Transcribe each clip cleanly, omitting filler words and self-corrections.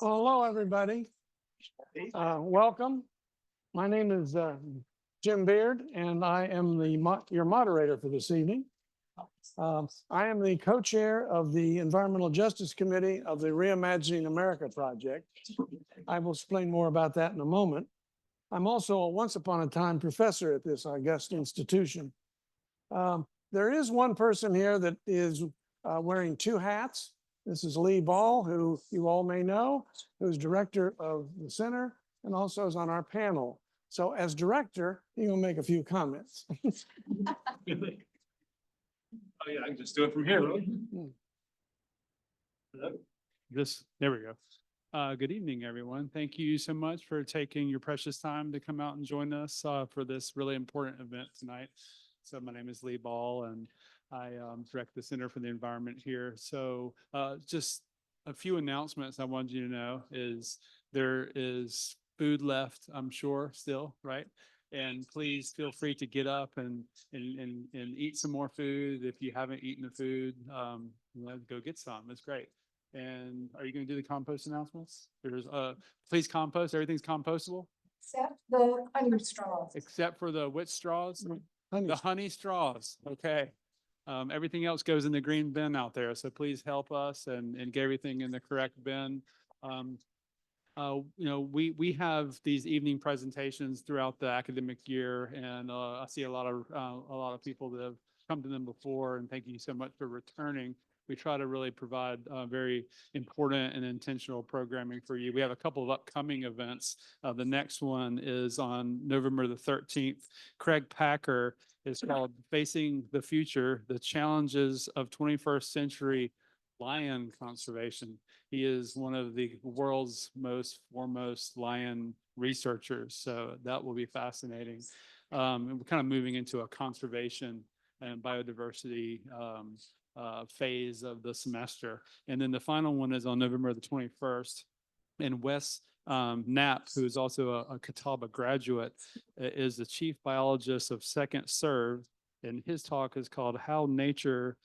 Well, hello, everybody. Welcome. My name is Jim Beard, and I am your moderator for this evening. I am the co-chair of the Environmental Justice Committee of the Reimagining America Project. I will explain more about that in a moment. I'm also a once upon a time professor at this august institution. There is one person here that is wearing two hats. This is Lee Ball, who you all may know, who's director of the center and also is on our panel. So as director, he will make a few comments. Oh yeah, I can just do it from here, right? There we go. Good evening, everyone. Thank you so much for taking your precious time to come out and join us for this really important event tonight. So my name is Lee Ball, and I direct the Center for the Environment here. So just a few announcements I wanted you to know is there is food left, I'm sure, still, right? And please feel free to get up and eat some more food. If you haven't eaten the food, go get some. It's great. And are you going to do the compost announcements? There's please compost. Everything's compostable. Except the honey straws. Except for the which straws? Honey. The honey straws. Okay. Everything else goes in the green bin out there. So please help us and get everything in the correct bin. We have these evening presentations throughout the academic year, and I see a lot of people that have come to them before, and thank you so much for returning. We try to really provide very important and intentional programming for you. We have a couple of upcoming events. The next one is on November the 13th. Craig Packer is called Facing the Future, the Challenges of 21st Century Lion Conservation. He is one of the world's most foremost lion researchers. So that will be fascinating. And we're kind of moving into a conservation and biodiversity phase of the semester. And then the final one is on November the 21st. And Wes Knapp, who is also a Catawba graduate, is the chief biologist of Second Serve. And his talk is called How Nature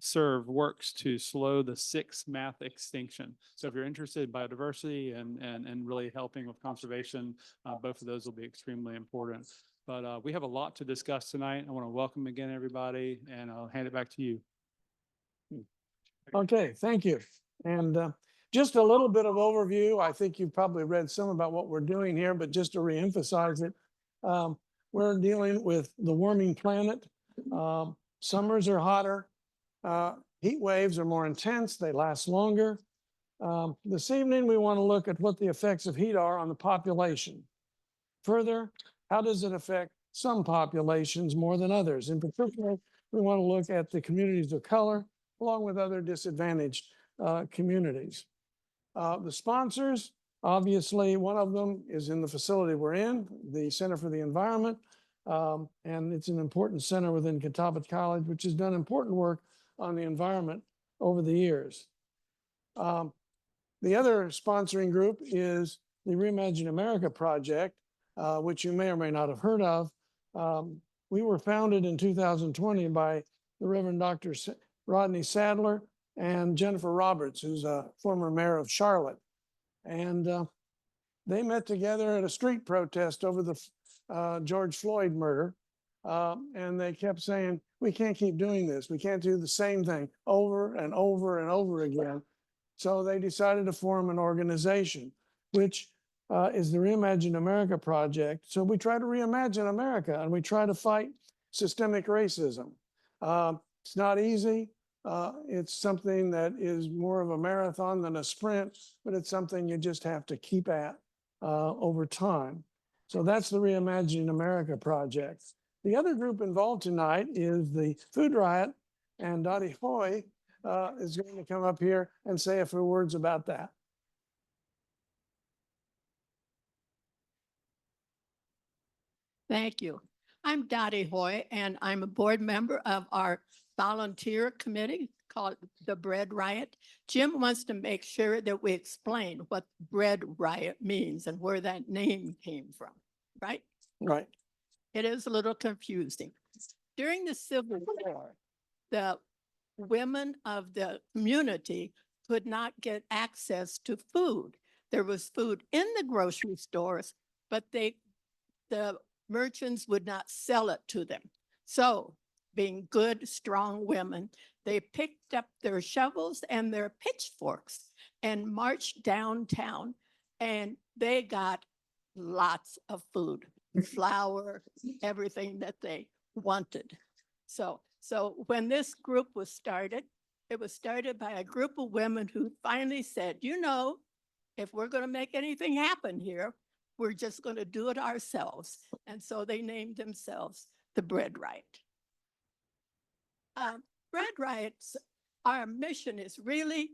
Serve Works to Slow the Sixth Math Extinction. So if you're interested in biodiversity and really helping with conservation, both of those will be extremely important. But we have a lot to discuss tonight. I want to welcome again, everybody, and I'll hand it back to you. Okay, thank you. And just a little bit of overview. I think you've probably read some about what we're doing here, but just to reemphasize it, we're dealing with the warming planet. Summers are hotter. Heat waves are more intense. They last longer. This evening, we want to look at what the effects of heat are on the population. Further, how does it affect some populations more than others? In particular, we want to look at the communities of color along with other disadvantaged communities. The sponsors, obviously, one of them is in the facility we're in, the Center for the Environment, and it's an important center within Catawba College, which has done important work on the environment over the years. The other sponsoring group is the Reimagine America Project, which you may or may not have heard of. We were founded in 2020 by the Reverend Dr. Rodney Sadler and Jennifer Roberts, who's a former mayor of Charlotte. And they met together at a street protest over the George Floyd murder. And they kept saying, we can't keep doing this. We can't do the same thing over and over and over again. So they decided to form an organization, which is the Reimagine America Project. So we try to reimagine America and we try to fight systemic racism. It's not easy. It's something that is more of a marathon than a sprint, but it's something you just have to keep at over time. So that's the Reimagining America Project. The other group involved tonight is the Food Riot, and Dottie Hoy is going to come up here and say a few words about that. Thank you. I'm Dottie Hoy, and I'm a board member of our volunteer committee called the Bread Riot. Jim wants to make sure that we explain what Bread Riot means and where that name came from, right? Right. It is a little confusing. During the Civil War, the women of the community could not get access to food. There was food in the grocery stores, but the merchants would not sell it to them. So, being good, strong women, they picked up their shovels and their pitchforks and marched downtown, and they got lots of food, flour, everything that they wanted. So when this group was started, it was started by a group of women who finally said, you know, if we're going to make anything happen here, we're just going to do it ourselves. And so they named themselves the Bread Riot. Bread Riots, our mission is really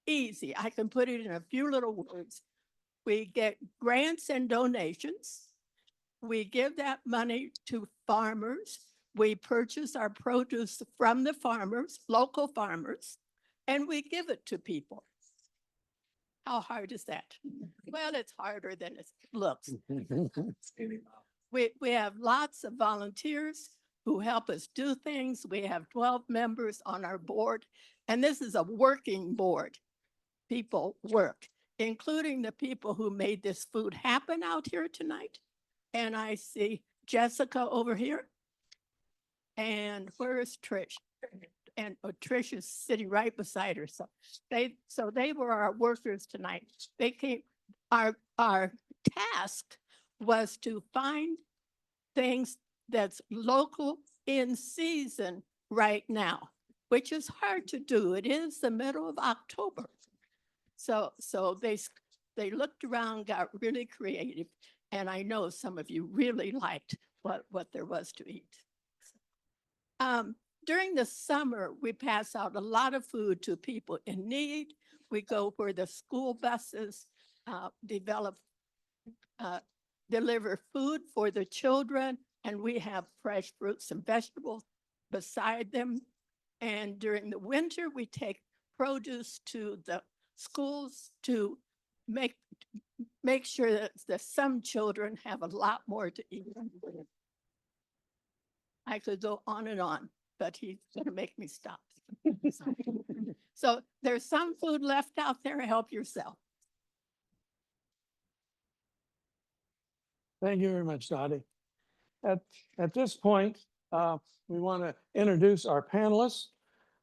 easy. I can put it in a few little words. We get grants and donations. We give that money to farmers. We purchase our produce from the farmers, local farmers, and we give it to people. How hard is that? Well, it's harder than it looks. We have lots of volunteers who help us do things. We have 12 members on our board, and this is a working board. People work, including the people who made this food happen out here tonight. And I see Jessica over here. And where is Trish? And Trish is sitting right beside her. So they were our workers tonight. They came, our task was to find things that's local in season right now, which is hard to do. It is the middle of October. So they looked around, got really creative, and I know some of you really liked what there was to eat. During the summer, we pass out a lot of food to people in need. We go where the school buses deliver food for the children, and we have fresh fruits and vegetables beside them. And during the winter, we take produce to the schools to make sure that some children have a lot more to eat. I could go on and on, but he's going to make me stop. So there's some food left out there. Help yourself. Thank you very much, Dottie. At this point, we want to introduce our panelists.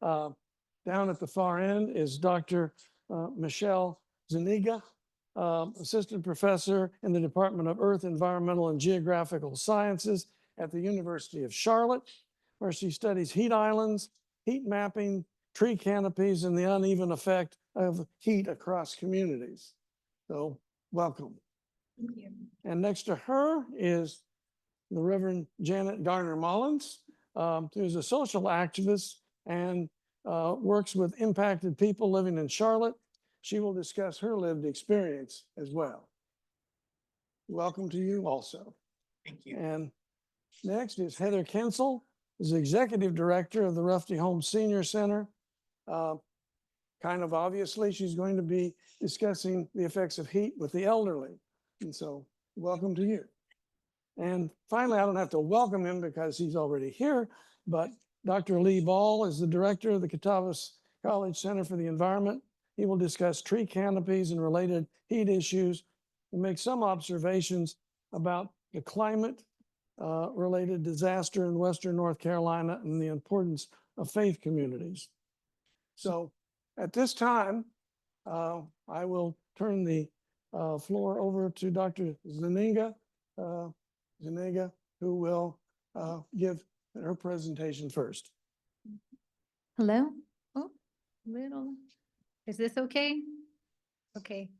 Down at the far end is Dr. Michelle Zuniga, Assistant Professor in the Department of Earth, Environmental, and Geographical Sciences at the University of Charlotte, where she studies heat islands, heat mapping, tree canopies, and the uneven effect of heat across communities. So welcome. Thank you. And next to her is the Reverend Janet Garner Mullins, who's a social activist and works with impacted people living in Charlotte. She will discuss her lived experience as well. Welcome to you also. Thank you. And next is Heather Kensel, who's Executive Director of the Rufty Home Senior Center. Kind of obviously, she's going to be discussing the effects of heat with the elderly. And so welcome to you. And finally, I don't have to welcome him because he's already here, but Dr. Lee Ball is the director of the Catawba College Center for the Environment. He will discuss tree canopies and related heat issues and make some observations about the climate related disaster in Western North Carolina and the importance of faith communities. So at this time, I will turn the floor over to Dr. Zuniga, who will give her presentation first. Hello? Oh, little, is this okay? Okay.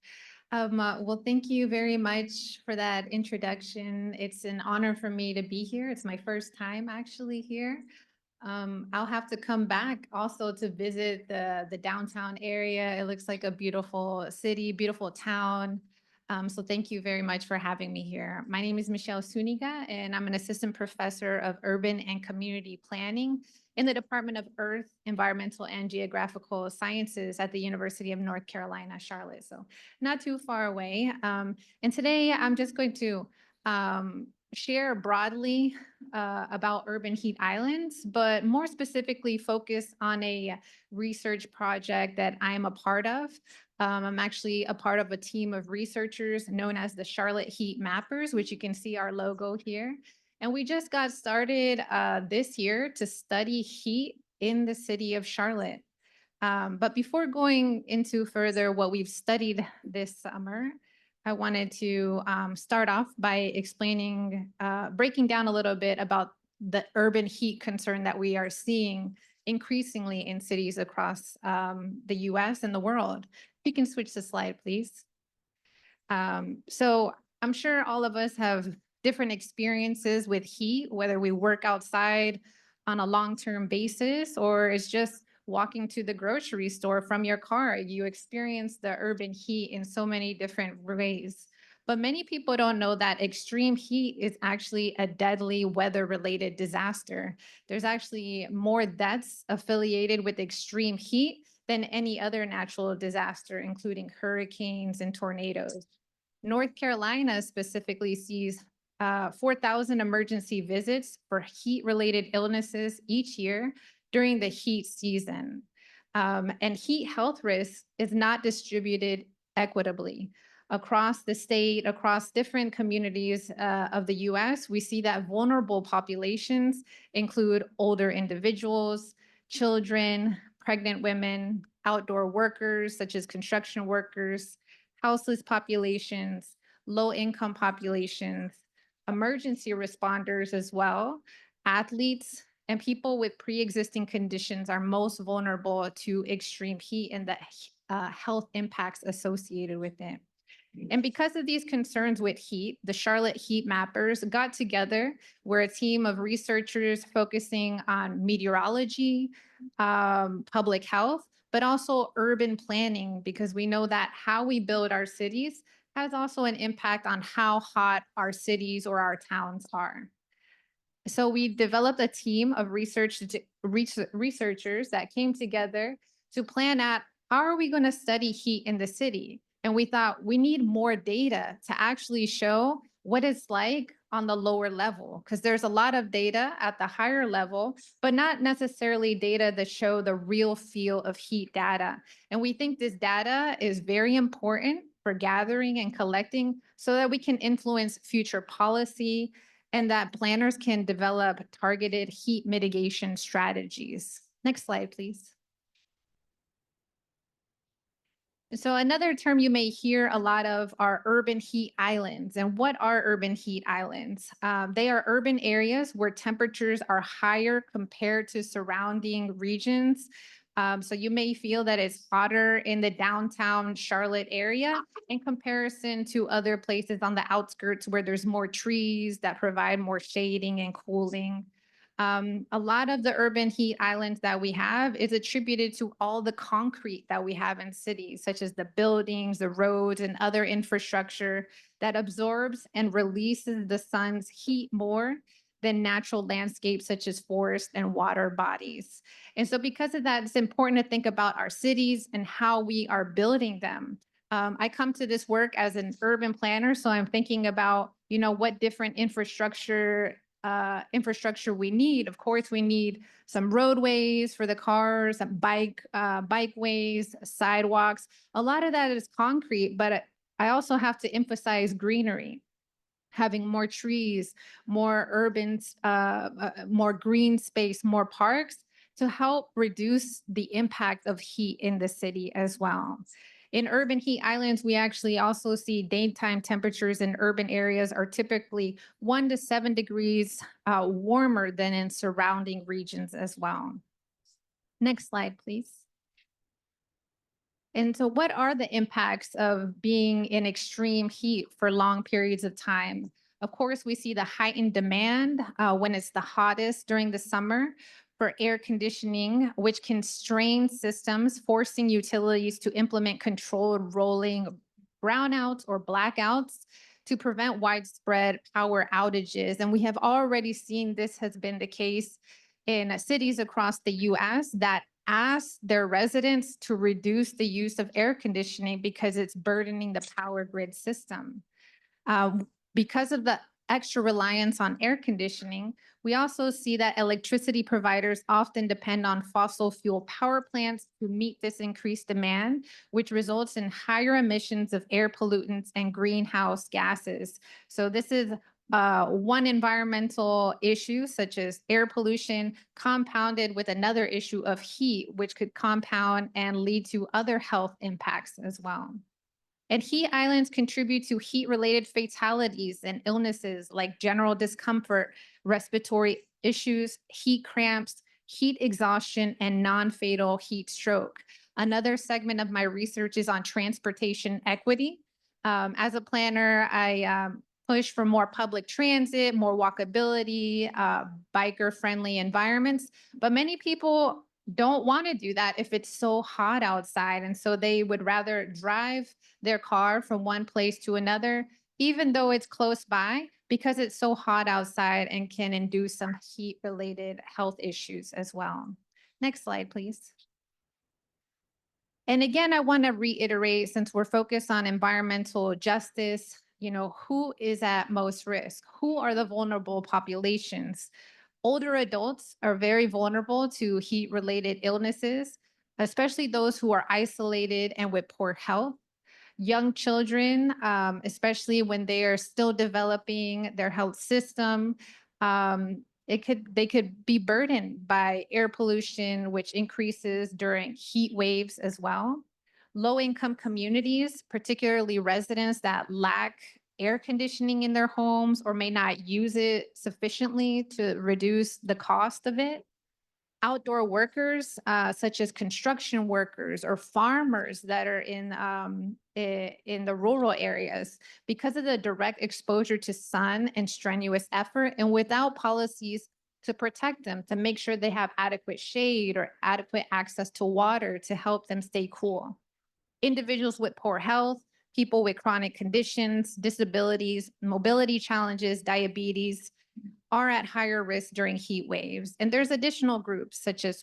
Well, thank you very much for that introduction. It's an honor for me to be here. It's my first time actually here. I'll have to come back also to visit the downtown area. It looks like a beautiful city, beautiful town. So thank you very much for having me here. My name is Michelle Zuniga, and I'm an assistant professor of urban and community planning in the Department of Earth, Environmental, and Geographical Sciences at the University of North Carolina, Charlotte. So not too far away. And today I'm just going to share broadly about urban heat islands, but more specifically focus on a research project that I'm a part of. I'm actually a part of a team of researchers known as the Charlotte Heat Mappers, which you can see our logo here. And we just got started this year to study heat in the city of Charlotte. But before going into further what we've studied this summer, I wanted to start off by breaking down a little bit about the urban heat concern that we are seeing increasingly in cities across the US and the world. If you can switch the slide, please. So I'm sure all of us have different experiences with heat, whether we work outside on a long-term basis or it's just walking to the grocery store from your car. You experience the urban heat in so many different ways. But many people don't know that extreme heat is actually a deadly weather-related disaster. There's actually more deaths affiliated with extreme heat than any other natural disaster, including hurricanes and tornadoes. North Carolina specifically sees 4,000 emergency visits for heat-related illnesses each year during the heat season. And heat health risk is not distributed equitably. Across the state, across different communities of the US, we see that vulnerable populations include older individuals, children, pregnant women, outdoor workers such as construction workers, houseless populations, low-income populations, emergency responders as well, athletes, and people with pre-existing conditions are most vulnerable to extreme heat and the health impacts associated with it. And because of these concerns with heat, the Charlotte Heat Mappers got together. We're a team of researchers focusing on meteorology, public health, but also urban planning, because we know that how we build our cities has also an impact on how hot our cities or our towns are. So we developed a team of researchers that came together to plan out how are we going to study heat in the city? And we thought we need more data to actually show what it's like on the lower level, because there's a lot of data at the higher level, but not necessarily data that show the real feel of heat data. And we think this data is very important for gathering and collecting so that we can influence future policy and that planners can develop targeted heat mitigation strategies. Next slide, please. So another term you may hear a lot of are urban heat islands. And what are urban heat islands? They are urban areas where temperatures are higher compared to surrounding regions. So you may feel that it's hotter in the downtown Charlotte area in comparison to other places on the outskirts where there's more trees that provide more shading and cooling. A lot of the urban heat islands that we have is attributed to all the concrete that we have in cities, such as the buildings, the roads, and other infrastructure that absorbs and releases the sun's heat more than natural landscapes such as forests and water bodies. And so because of that, it's important to think about our cities and how we are building them. I come to this work as an urban planner, so I'm thinking about, what different infrastructure we need. Of course, we need some roadways for the cars, some bikeways, sidewalks. A lot of that is concrete, but I also have to emphasize greenery, having more trees, more urban, more green space, more parks to help reduce the impact of heat in the city as well. In urban heat islands, we actually also see daytime temperatures in urban areas are typically 1 to 7 degrees warmer than in surrounding regions as well. Next slide, please. And so what are the impacts of being in extreme heat for long periods of time? Of course, we see the heightened demand when it's the hottest during the summer for air conditioning, which can strain systems, forcing utilities to implement controlled rolling brownouts or blackouts to prevent widespread power outages. And we have already seen this has been the case in cities across the US that ask their residents to reduce the use of air conditioning because it's burdening the power grid system. Because of the extra reliance on air conditioning, we also see that electricity providers often depend on fossil fuel power plants to meet this increased demand, which results in higher emissions of air pollutants and greenhouse gases. So this is one environmental issue, such as air pollution, compounded with another issue of heat, which could compound and lead to other health impacts as well. And heat islands contribute to heat-related fatalities and illnesses like general discomfort, respiratory issues, heat cramps, heat exhaustion, and non-fatal heat stroke. Another segment of my research is on transportation equity. As a planner, I push for more public transit, more walkability, biker-friendly environments, but many people don't want to do that if it's so hot outside. And so they would rather drive their car from one place to another, even though it's close by, because it's so hot outside and can induce some heat-related health issues as well. Next slide, please. And again, I want to reiterate, since we're focused on environmental justice, who is at most risk? Who are the vulnerable populations? Older adults are very vulnerable to heat-related illnesses, especially those who are isolated and with poor health. Young children, especially when they are still developing their health system, they could be burdened by air pollution, which increases during heat waves as well. Low-income communities, particularly residents that lack air conditioning in their homes or may not use it sufficiently to reduce the cost of it. Outdoor workers, such as construction workers or farmers that are in the rural areas, because of the direct exposure to sun and strenuous effort, and without policies to protect them, to make sure they have adequate shade or adequate access to water to help them stay cool. Individuals with poor health, people with chronic conditions, disabilities, mobility challenges, diabetes, are at higher risk during heat waves. And there's additional groups such as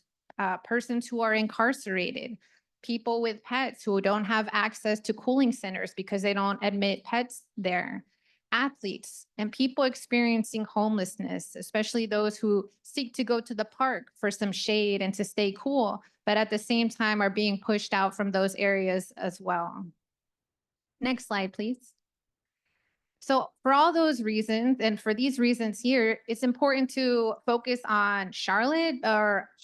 persons who are incarcerated, people with pets who don't have access to cooling centers because they don't admit pets there, athletes, and people experiencing homelessness, especially those who seek to go to the park for some shade and to stay cool, but at the same time are being pushed out from those areas as well. Next slide, please. So for all those reasons, and for these reasons here, it's important to focus on Charlotte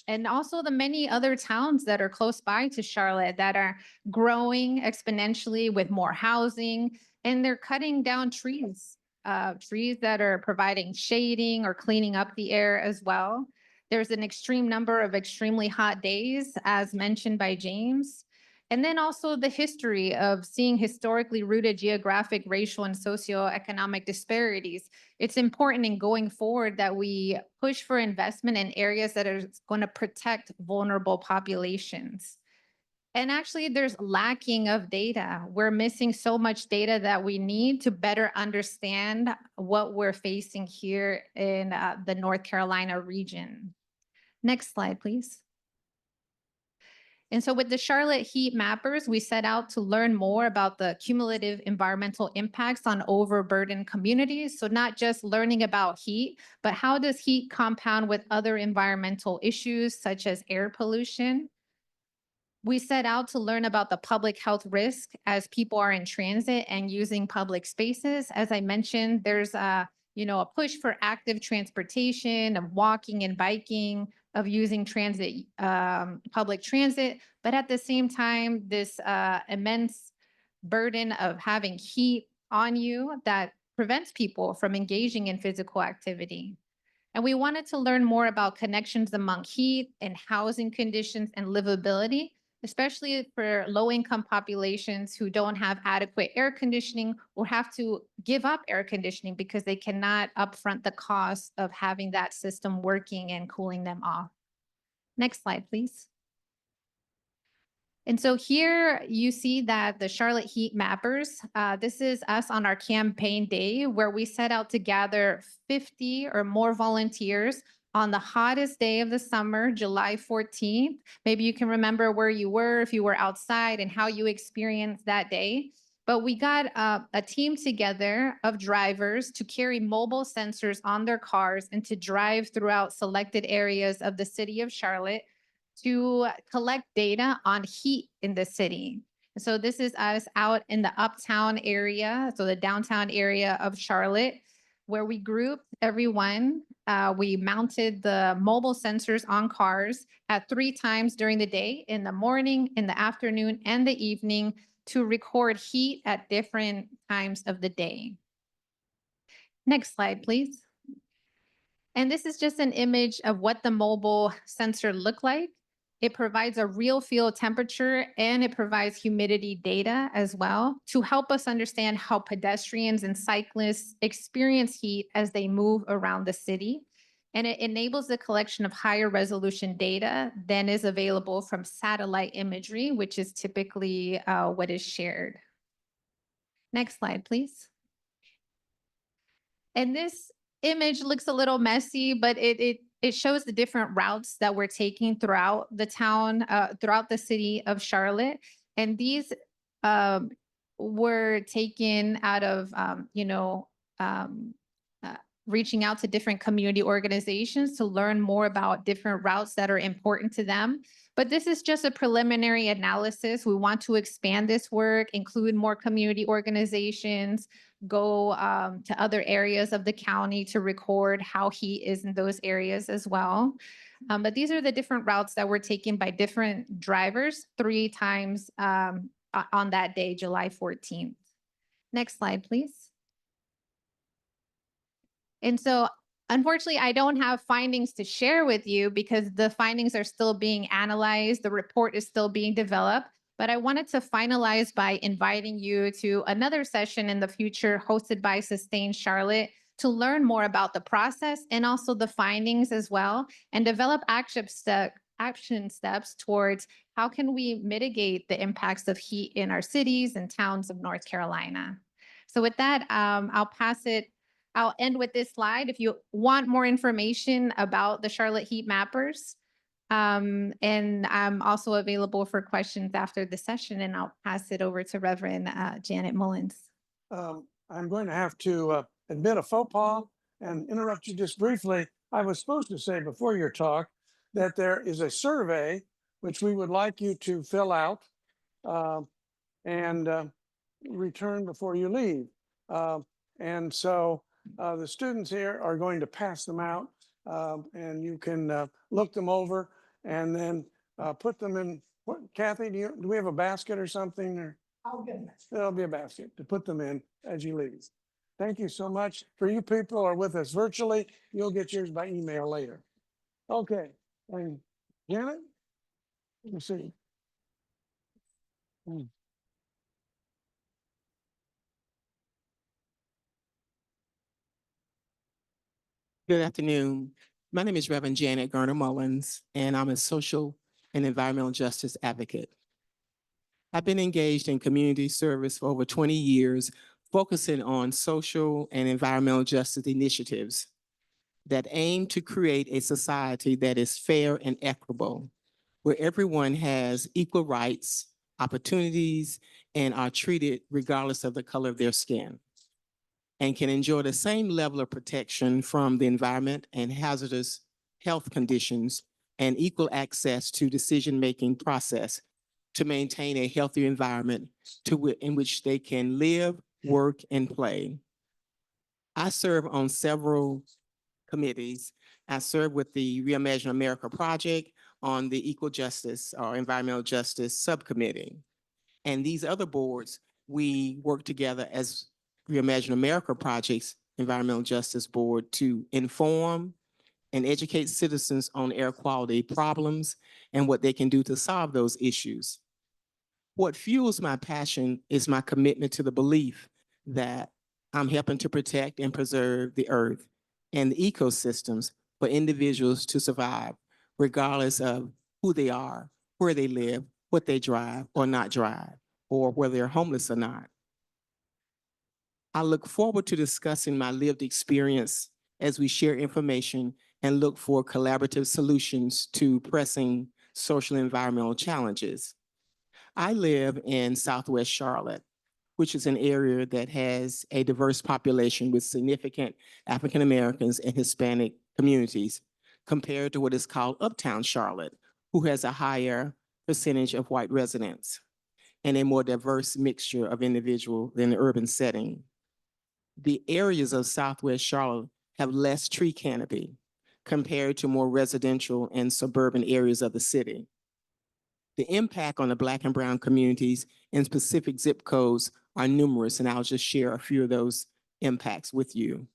and also the many other towns that are close by to Charlotte that are growing exponentially with more housing, and they're cutting down trees that are providing shading or cleaning up the air as well. There's an extreme number of extremely hot days, as mentioned by James. And then also the history of seeing historically rooted geographic, racial, and socioeconomic disparities. It's important in going forward that we push for investment in areas that are going to protect vulnerable populations. And actually, there's lacking of data. We're missing so much data that we need to better understand what we're facing here in the North Carolina region. Next slide, please. And so with the Charlotte Heat Mappers, we set out to learn more about the cumulative environmental impacts on overburdened communities. So not just learning about heat, but how does heat compound with other environmental issues such as air pollution? We set out to learn about the public health risk as people are in transit and using public spaces. As I mentioned, there's a push for active transportation, of walking and biking, of using transit, public transit, but at the same time, this immense burden of having heat on you that prevents people from engaging in physical activity. And we wanted to learn more about connections among heat and housing conditions and livability, especially for low-income populations who don't have adequate air conditioning or have to give up air conditioning because they cannot upfront the cost of having that system working and cooling them off. Next slide, please. And so here you see that the Charlotte Heat Mappers, this is us on our campaign day where we set out to gather 50 or more volunteers on the hottest day of the summer, July 14th. Maybe you can remember where you were, if you were outside, and how you experienced that day. But we got a team together of drivers to carry mobile sensors on their cars and to drive throughout selected areas of the city of Charlotte to collect data on heat in the city. So this is us out in the uptown area, so the downtown area of Charlotte, where we grouped everyone. We mounted the mobile sensors on cars at 3 times during the day, in the morning, in the afternoon, and the evening, to record heat at different times of the day. Next slide, please. And this is just an image of what the mobile sensor looked like. It provides a real field temperature and it provides humidity data as well to help us understand how pedestrians and cyclists experience heat as they move around the city. And it enables the collection of higher resolution data than is available from satellite imagery, which is typically what is shared. Next slide, please. And this image looks a little messy, but it shows the different routes that we're taking throughout the town, throughout the city of Charlotte. And these were taken out of, reaching out to different community organizations to learn more about different routes that are important to them. But this is just a preliminary analysis. We want to expand this work, include more community organizations, go to other areas of the county to record how heat is in those areas as well. But these are the different routes that were taken by different drivers 3 times on that day, July 14th. Next slide, please. And so unfortunately, I don't have findings to share with you because the findings are still being analyzed. The report is still being developed. But I wanted to finalize by inviting you to another session in the future hosted by Sustain Charlotte to learn more about the process and also the findings as well, and develop action steps towards how can we mitigate the impacts of heat in our cities and towns of North Carolina. So with that, I'll end with this slide. If you want more information about the Charlotte Heat Mappers, and I'm also available for questions after the session, and I'll pass it over to Reverend Janet Mullins. I'm going to have to admit a faux pas and interrupt you just briefly. I was supposed to say before your talk that there is a survey which we would like you to fill out and return before you leave. And so the students here are going to pass them out and you can look them over and then put them in. What, Kathy, do we have a basket or something? Or I'll get it. there'll be a basket to put them in as you leave. Thank you so much. For you people who are with us virtually, you'll get yours by email later. Okay, and Janet, let me see. Good afternoon. My name is Reverend Janet Garner Mullins, and I'm a social and environmental justice advocate. I've been engaged in community service for over 20 years, focusing on social and environmental justice initiatives that aim to create a society that is fair and equitable, where everyone has equal rights, opportunities, and are treated regardless of the color of their skin, and can enjoy the same level of protection from the environment and hazardous health conditions and equal access to decision-making process to maintain a healthy environment in which they can live, work, and play. I serve on several committees. I serve with the Reimagine America Project on the Equal Justice or Environmental Justice Subcommittee. And these other boards, we work together as Reimagine America Project's Environmental Justice Board to inform and educate citizens on air quality problems and what they can do to solve those issues. What fuels my passion is my commitment to the belief that I'm helping to protect and preserve the earth and the ecosystems for individuals to survive, regardless of who they are, where they live, what they drive or not drive, or whether they're homeless or not. I look forward to discussing my lived experience as we share information and look for collaborative solutions to pressing social and environmental challenges. I live in Southwest Charlotte, which is an area that has a diverse population with significant African Americans and Hispanic communities, compared to what is called Uptown Charlotte, who has a higher percentage of white residents and a more diverse mixture of individuals than the urban setting. The areas of Southwest Charlotte have less tree canopy compared to more residential and suburban areas of the city. The impact on the Black and brown communities in specific zip codes are numerous, and I'll just share a few of those impacts with you.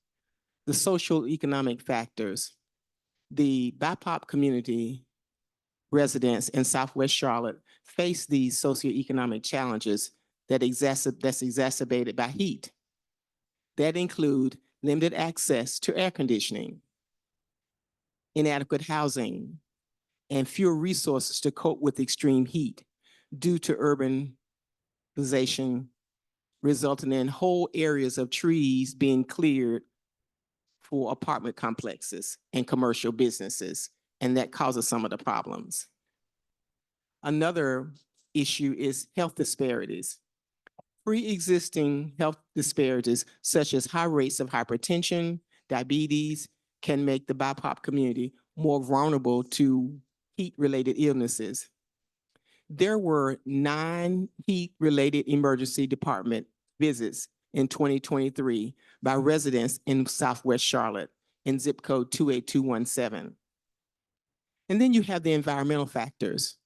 The social economic factors. The BIPOC community residents in Southwest Charlotte face these socioeconomic challenges that's exacerbated by heat. That include limited access to air conditioning, inadequate housing, and fewer resources to cope with extreme heat due to urbanization, resulting in whole areas of trees being cleared for apartment complexes and commercial businesses, and that causes some of the problems. Another issue is health disparities. Pre-existing health disparities, such as high rates of hypertension, diabetes, can make the BIPOC community more vulnerable to heat-related illnesses. There were 9 heat-related emergency department visits in 2023 by residents in Southwest Charlotte in zip code 28217. And then you have the environmental factors.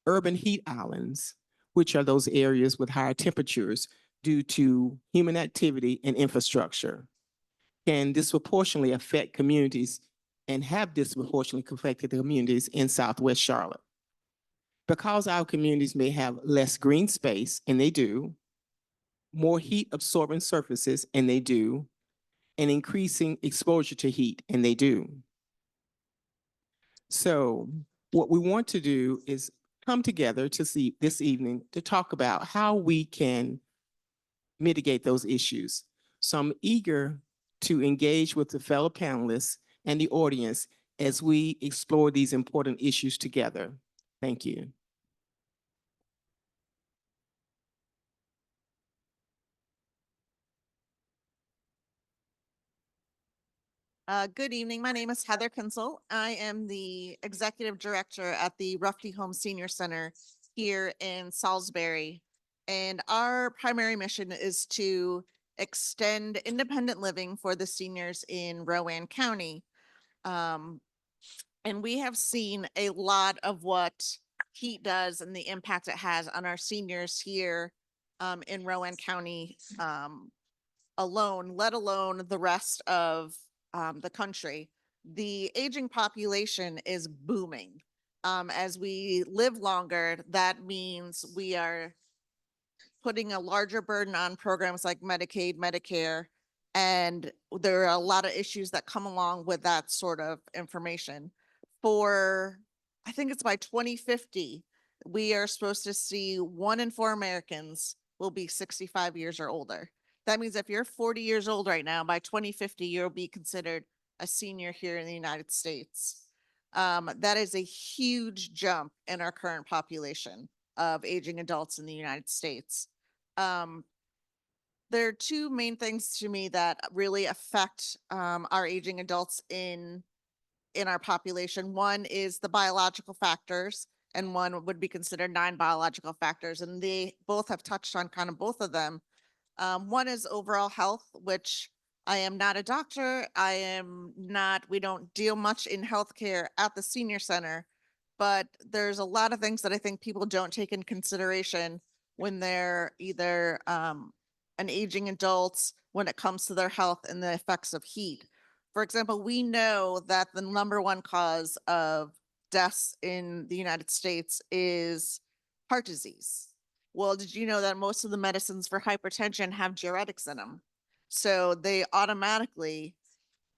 Urban heat islands, which are those areas with higher temperatures due to human activity and infrastructure, can disproportionately affect communities and have disproportionately affected the communities in Southwest Charlotte. Because our communities may have less green space, and they do, more heat absorbing surfaces, and they do, and increasing exposure to heat, and they do. So what we want to do is come together to see this evening to talk about how we can mitigate those issues. So I'm eager to engage with the fellow panelists and the audience as we explore these important issues together. Thank you. Good evening. My name is Heather Kinsel. I am the Executive Director at the Ruffey Home Senior Center here in Salisbury. And our primary mission is to extend independent living for the seniors in Rowan County. And we have seen a lot of what heat does and the impact it has on our seniors here in Rowan County alone, let alone the rest of the country. The aging population is booming. As we live longer, that means we are putting a larger burden on programs like Medicaid, Medicare, and there are a lot of issues that come along with that sort of information. I think it's by 2050, we are supposed to see 1 in 4 Americans will be 65 years or older. That means if you're 40 years old right now, by 2050, you'll be considered a senior here in the United States. That is a huge jump in our current population of aging adults in the United States. There are 2 main things to me that really affect our aging adults in our population. One is the biological factors, and one would be considered non-biological factors, and they both have touched on kind of both of them. One is overall health, which I am not a doctor. We don't deal much in healthcare at the senior center, but there's a lot of things that I think people don't take in consideration when they're either an aging adult when it comes to their health and the effects of heat. For example, we know that the #1 cause of deaths in the United States is heart disease. Well, did you know that most of the medicines for hypertension have diuretics in them? So they automatically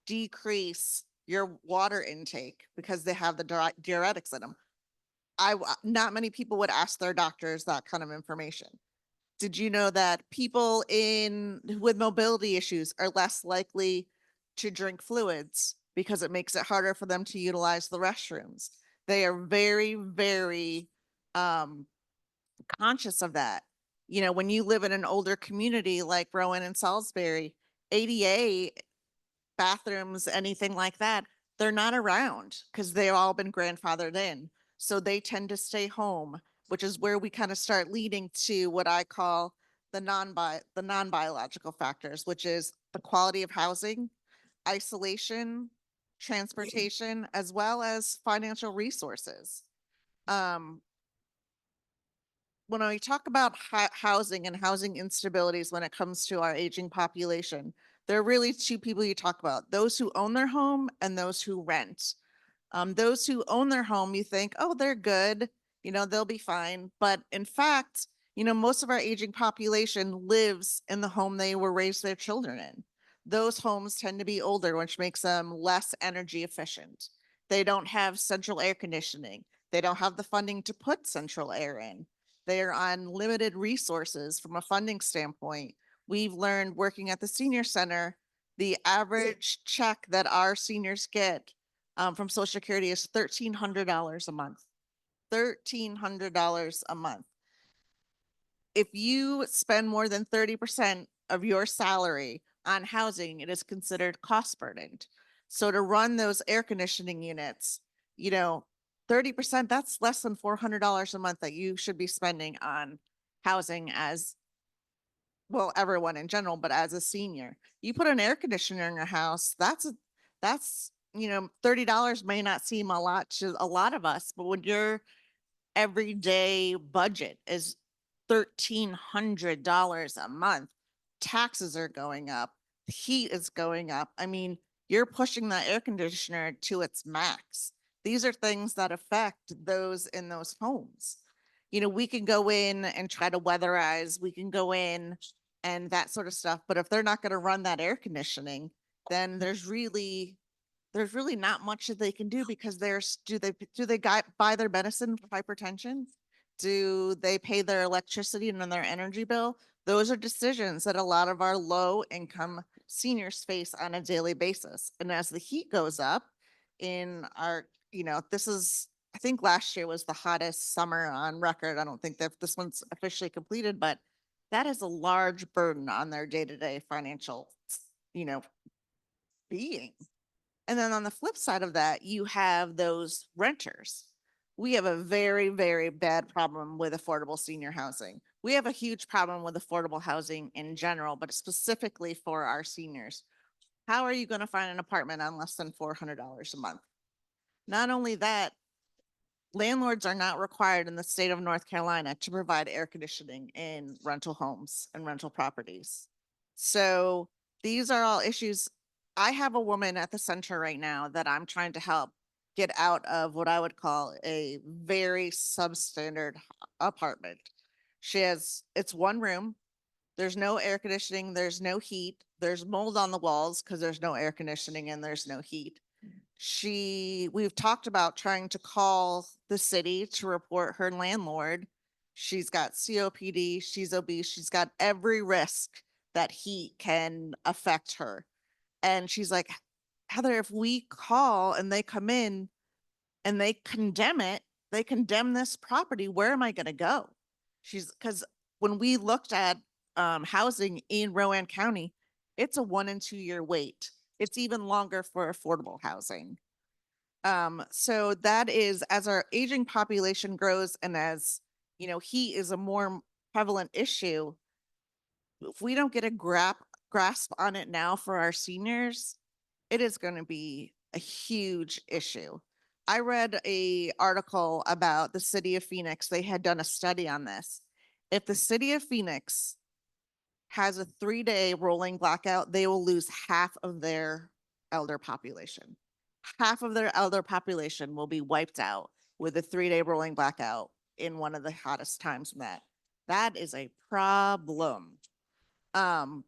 decrease your water intake because they have the diuretics in them. Not many people would ask their doctors that kind of information. Did you know that people with mobility issues are less likely to drink fluids because it makes it harder for them to utilize the restrooms? They are very, very conscious of that. You know, when you live in an older community like Rowan and Salisbury, ADA bathrooms, anything like that, they're not around because they've all been grandfathered in. So they tend to stay home, which is where we kind of start leading to what I call the non-biological factors, which is the quality of housing, isolation, transportation, as well as financial resources. Um, when we talk about housing and housing instabilities when it comes to our aging population, there are really two people you talk about, those who own their home and those who rent. Those who own their home, you think, oh, they're good, you know, they'll be fine. But in fact, you know, most of our aging population lives in the home they were raised their children in. Those homes tend to be older, which makes them less energy efficient. They don't have central air conditioning. They don't have the funding to put central air in. They are on limited resources from a funding standpoint. We've learned working at the senior center, the average check that our seniors get from Social Security is $1,300 a month. $1,300 a month. If you spend more than 30% of your salary on housing, it is considered cost burdened. So to run those air conditioning units, you know, 30%, that's less than $400 a month that you should be spending on housing as well, everyone in general, but as a senior. You put an air conditioner in your house, that's, you know, $30 may not seem a lot to a lot of us, but when your everyday budget is $1,300 a month, taxes are going up, heat is going up. I mean, you're pushing that air conditioner to its max. These are things that affect those in those homes. You know, we can go in and try to weatherize, we can go in and that sort of stuff, but if they're not going to run that air conditioning, then there's really not much that they can do because do they buy their medicine for hypertension? Do they pay their electricity and then their energy bill? Those are decisions that a lot of our low income seniors face on a daily basis. And as the heat goes up in our, you know, I think last year was the hottest summer on record. I don't think that this one's officially completed, but that is a large burden on their day-to-day financial, you know, being. And then on the flip side of that, you have those renters. We have a very, very bad problem with affordable senior housing. We have a huge problem with affordable housing in general, but specifically for our seniors. How are you going to find an apartment on less than $400 a month? Not only that, landlords are not required in the state of North Carolina to provide air conditioning in rental homes and rental properties. So these are all issues. I have a woman at the center right now that I'm trying to help get out of what I would call a very substandard apartment. It's one room. There's no air conditioning. There's no heat. There's mold on the walls because there's no air conditioning and there's no heat. We've talked about trying to call the city to report her landlord. She's got COPD, she's obese, she's got every risk that heat can affect her. And she's like, Heather, if we call and they come in and they condemn this property, where am I going to go? Because when we looked at housing in Rowan County, it's a 1 and 2 year wait. It's even longer for affordable housing. So that is, as our aging population grows and as, you know, heat is a more prevalent issue, if we don't get a grasp on it now for our seniors, it is going to be a huge issue. I read a article about the city of Phoenix. They had done a study on this. If the city of Phoenix has a 3-day rolling blackout, they will lose half of their elder population. Half of their elder population will be wiped out with a 3-day rolling blackout in one of the hottest times in that. That is a problem. And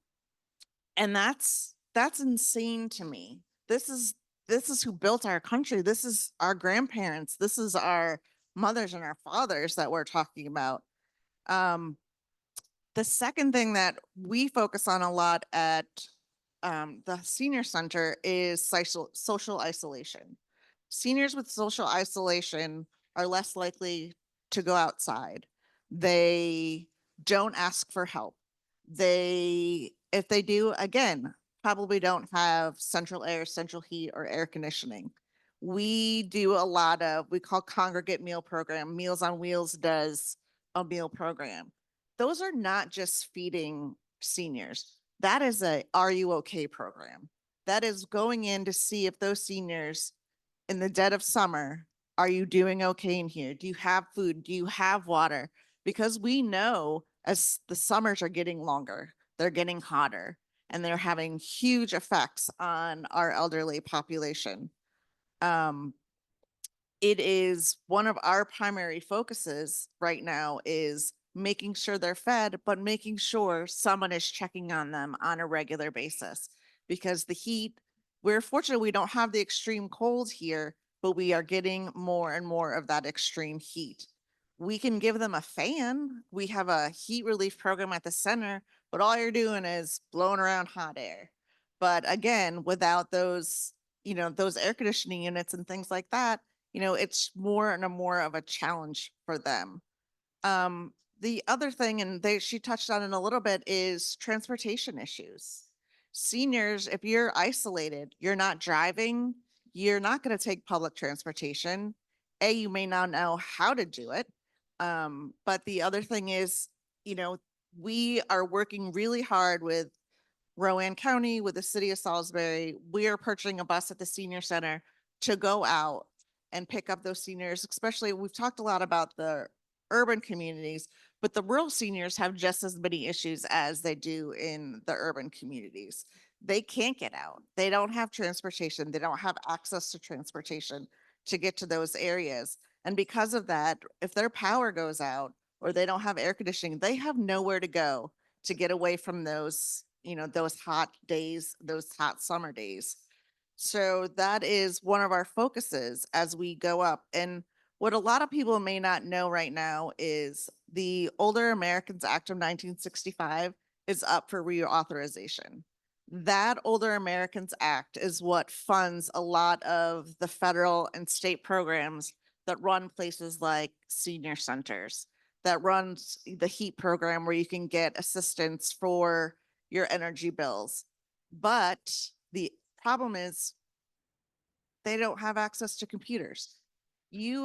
that's insane to me. This is who built our country. This is our grandparents. This is our mothers and our fathers that we're talking about. The second thing that we focus on a lot at the senior center is social isolation. Seniors with social isolation are less likely to go outside. They don't ask for help. If they do, again, probably don't have central air, central heat, or air conditioning. We do a lot of, we call congregate meal program. Meals on Wheels does a meal program. Those are not just feeding seniors. That is a Are You Okay program. That is going in to see if those seniors in the dead of summer, are you doing okay in here? Do you have food? Do you have water? Because we know as the summers are getting longer, they're getting hotter, and they're having huge effects on our elderly population. Um, it is one of our primary focuses right now is making sure they're fed, but making sure someone is checking on them on a regular basis. Because the heat, we're fortunate we don't have the extreme cold here, but we are getting more and more of that extreme heat. We can give them a fan. We have a heat relief program at the center, but all you're doing is blowing around hot air. But again, without those, those air conditioning units and things like that, it's more and more of a challenge for them. The other thing, and she touched on it a little bit, is transportation issues. Seniors, if you're isolated, you're not driving, you're not going to take public transportation. You may not know how to do it. But the other thing is, we are working really hard with Rowan County, with the city of Salisbury. We are purchasing a bus at the senior center to go out and pick up those seniors, especially we've talked a lot about the urban communities, but the rural seniors have just as many issues as they do in the urban communities. They can't get out. They don't have transportation. They don't have access to transportation to get to those areas. And because of that, if their power goes out or they don't have air conditioning, they have nowhere to go to get away from those, those hot days, those hot summer days. So that is one of our focuses as we go up. And what a lot of people may not know right now is the Older Americans Act of 1965 is up for reauthorization. That Older Americans Act is what funds a lot of the federal and state programs that run places like senior centers, that runs the heat program where you can get assistance for your energy bills. But the problem is they don't have access to computers.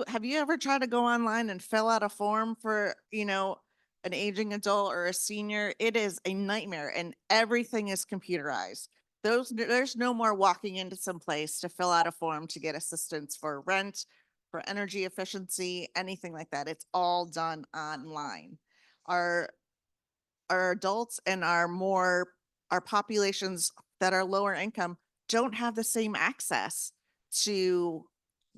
Have you ever tried to go online and fill out a form for, an aging adult or a senior? It is a nightmare and everything is computerized. There's no more walking into some place to fill out a form to get assistance for rent, for energy efficiency, anything like that. It's all done online. Our our adults and our populations that are lower income don't have the same access to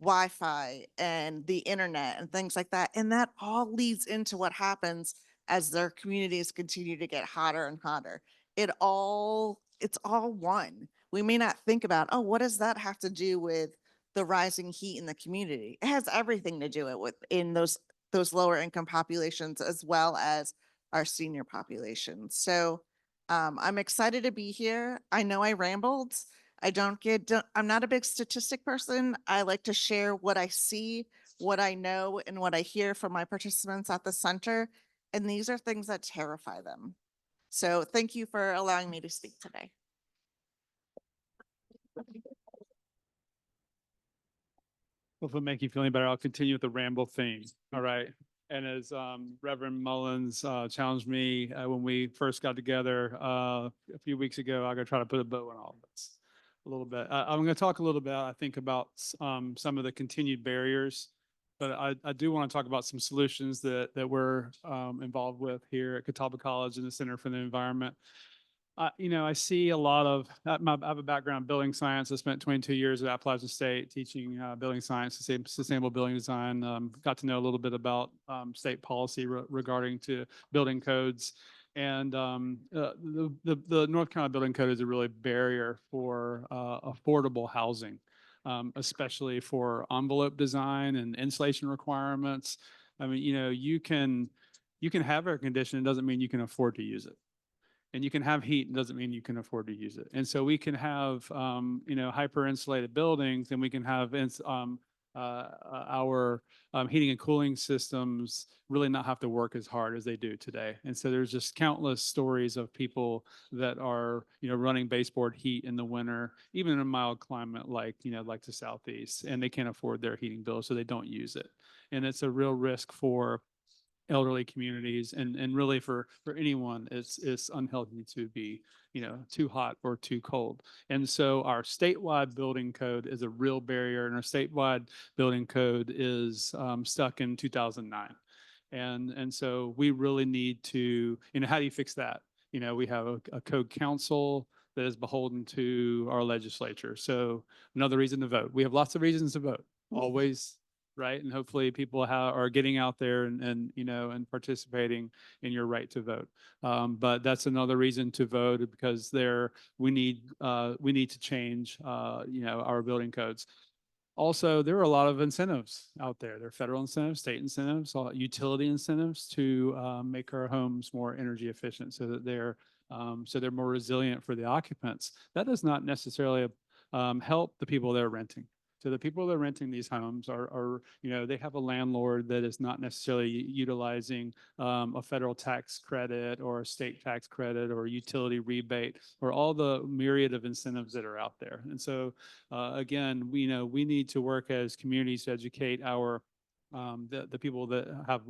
Wi-Fi and the internet and things like that. And that all leads into what happens as their communities continue to get hotter and hotter. It's all one. We may not think about, oh, what does that have to do with the rising heat in the community? It has everything to do with in those lower income populations as well as our senior population. So I'm excited to be here. I know I rambled. I'm not a big statistic person. I like to share what I see, what I know, and what I hear from my participants at the center. And these are things that terrify them. So thank you for allowing me to speak today. Well, if it make you feel any better, I'll continue with the ramble theme. All right. And as Reverend Mullins challenged me when we first got together a few weeks ago, I'm going to try to put a bow on all of this a little bit. I'm going to talk a little bit, I think, about some of the continued barriers, but I do want to talk about some solutions that we're involved with here at Catawba College and the Center for the Environment. I see a lot of, I have a background in building science. I spent 22 years at Appalachian State teaching building science, sustainable building design. Got to know a little bit about state policy regarding to building codes. And the North Carolina Building Code is a really barrier for affordable housing, especially for envelope design and insulation requirements. I mean, you can have air conditioning, it doesn't mean you can afford to use it. And you can have heat, doesn't mean you can afford to use it. And so we can have, hyper insulated buildings, and we can have our heating and cooling systems really not have to work as hard as they do today. And so there's just countless stories of people that are, running baseboard heat in the winter, even in a mild climate like, like the Southeast, and they can't afford their heating bill, so they don't use it. And it's a real risk for elderly communities and really for anyone, it's unhealthy to be, too hot or too cold. And so our statewide building code is a real barrier, and our statewide building code is stuck in 2009. And so we really need to, how do you fix that? We have a code council that is beholden to our legislature. So another reason to vote. We have lots of reasons to vote, always, right? And hopefully people are getting out there and participating in your right to vote. But that's another reason to vote, because we need to change our building codes. Also, there are a lot of incentives out there. There are federal incentives, state incentives, utility incentives to make our homes more energy efficient, so that they're more resilient for the occupants. That does not necessarily help the people that are renting. So the people that are renting these homes are they have a landlord that is not necessarily utilizing a federal tax credit or a state tax credit or a utility rebate or all the myriad of incentives that are out there. And so again, we need to work as communities to educate the people that have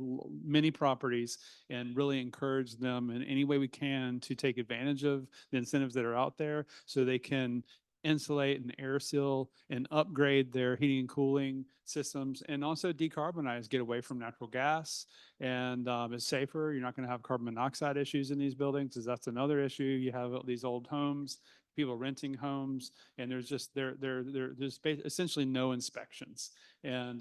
many properties and really encourage them in any way we can to take advantage of the incentives that are out there, so they can insulate and air seal and upgrade their heating and cooling systems, and also decarbonize, get away from natural gas. And it's safer. You're not going to have carbon monoxide issues in these buildings, because that's another issue. You have these old homes, people renting homes, and there's essentially no inspections. And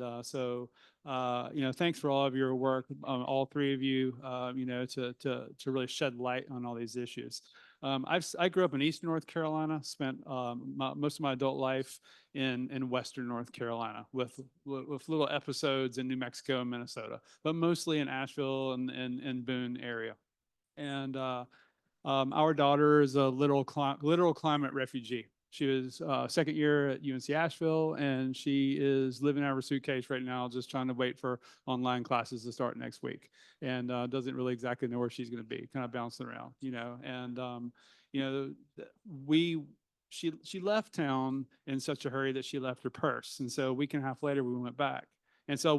thanks for all of your work, all three of you, to really shed light on all these issues. I grew up in Eastern North Carolina, spent most of my adult life in Western North Carolina with little episodes in New Mexico and Minnesota, but mostly in Asheville and Boone area. And our daughter is a literal climate refugee. She was second year at UNC Asheville, and she is living out of her suitcase right now, just trying to wait for online classes to start next week, and doesn't really exactly know where she's going to be, kind of bouncing around, and she left town in such a hurry that she left her purse, and so a week and a half later we went back. And so I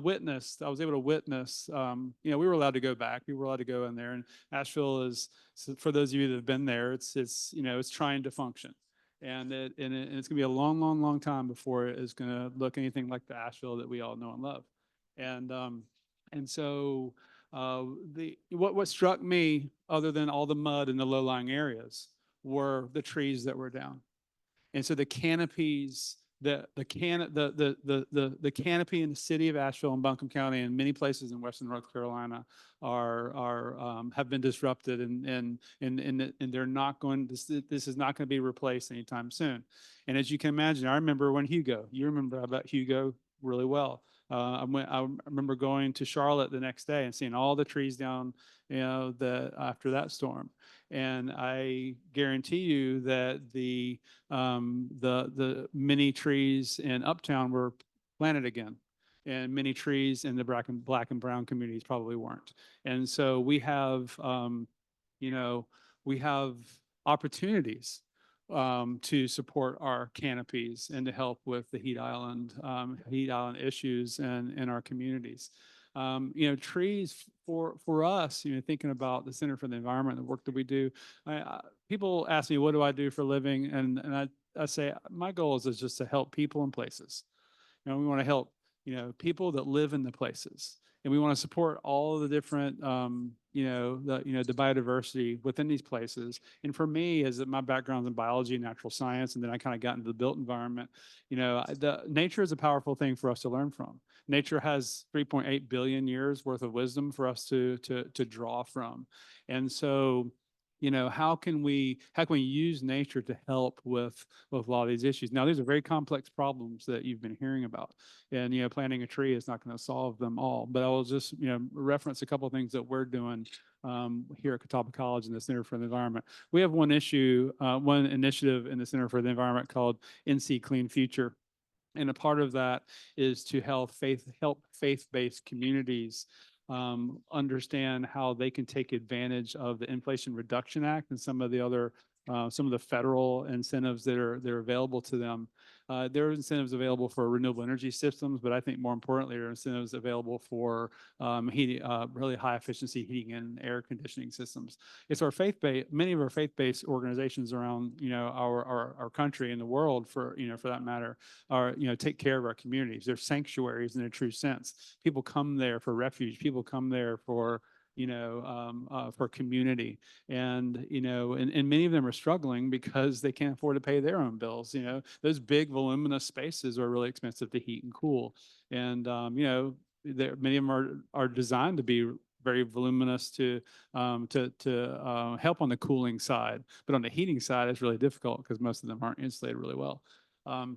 was able to witness, we were allowed to go back. We were allowed to go in there, and Asheville is, for those of you that have been there, it's trying to function. And it's gonna be a long, long, long time before it is gonna look anything like the Asheville that we all know and love. And so what struck me, other than all the mud in the low-lying areas, were the trees that were down. And so the canopies, the canopy in the city of Asheville and Buncombe County and many places in Western North Carolina have been disrupted, and they're not going. This is not going to be replaced anytime soon. And as you can imagine, I remember when you remember about Hugo really well. I remember going to Charlotte the next day and seeing all the trees down, after that storm. And I guarantee you that the many trees in Uptown were planted again, and many trees in the black and brown communities probably weren't. And so we have opportunities to support our canopies and to help with the heat island issues in our communities. Trees for us, thinking about the Center for the Environment, the work that we do, people ask me, what do I do for a living? And I say, my goal is just to help people and places. We want to help, people that live in the places. And we want to support all the different, the biodiversity within these places. And for me, as my background's in biology and natural science, and then I kind of got into the built environment, the nature is a powerful thing for us to learn from. Nature has 3.8 billion years worth of wisdom for us to draw from. And so, how can we use nature to help with a lot of these issues? Now, these are very complex problems that you've been hearing about, and planting a tree is not going to solve them all. But I will just reference a couple of things that we're doing here at Catawba College and the Center for the Environment. We have one initiative in the Center for the Environment called NC Clean Future. And a part of that is to help faith-based communities understand how they can take advantage of the Inflation Reduction Act and some of the other some of the federal incentives that are available to them. There are incentives available for renewable energy systems, but I think more importantly, there are incentives available for heating, really high efficiency heating and air conditioning systems. It's our faith-based, many of our faith-based organizations around, our country and the world for that matter, are, take care of our communities. They're sanctuaries in a true sense. People come there for refuge. People come there for, for community. And, and many of them are struggling because they can't afford to pay their own bills. Those big voluminous spaces are really expensive to heat and cool. And, many of them are designed to be very voluminous to help on the cooling side, but on the heating side, it's really difficult because most of them aren't insulated really well.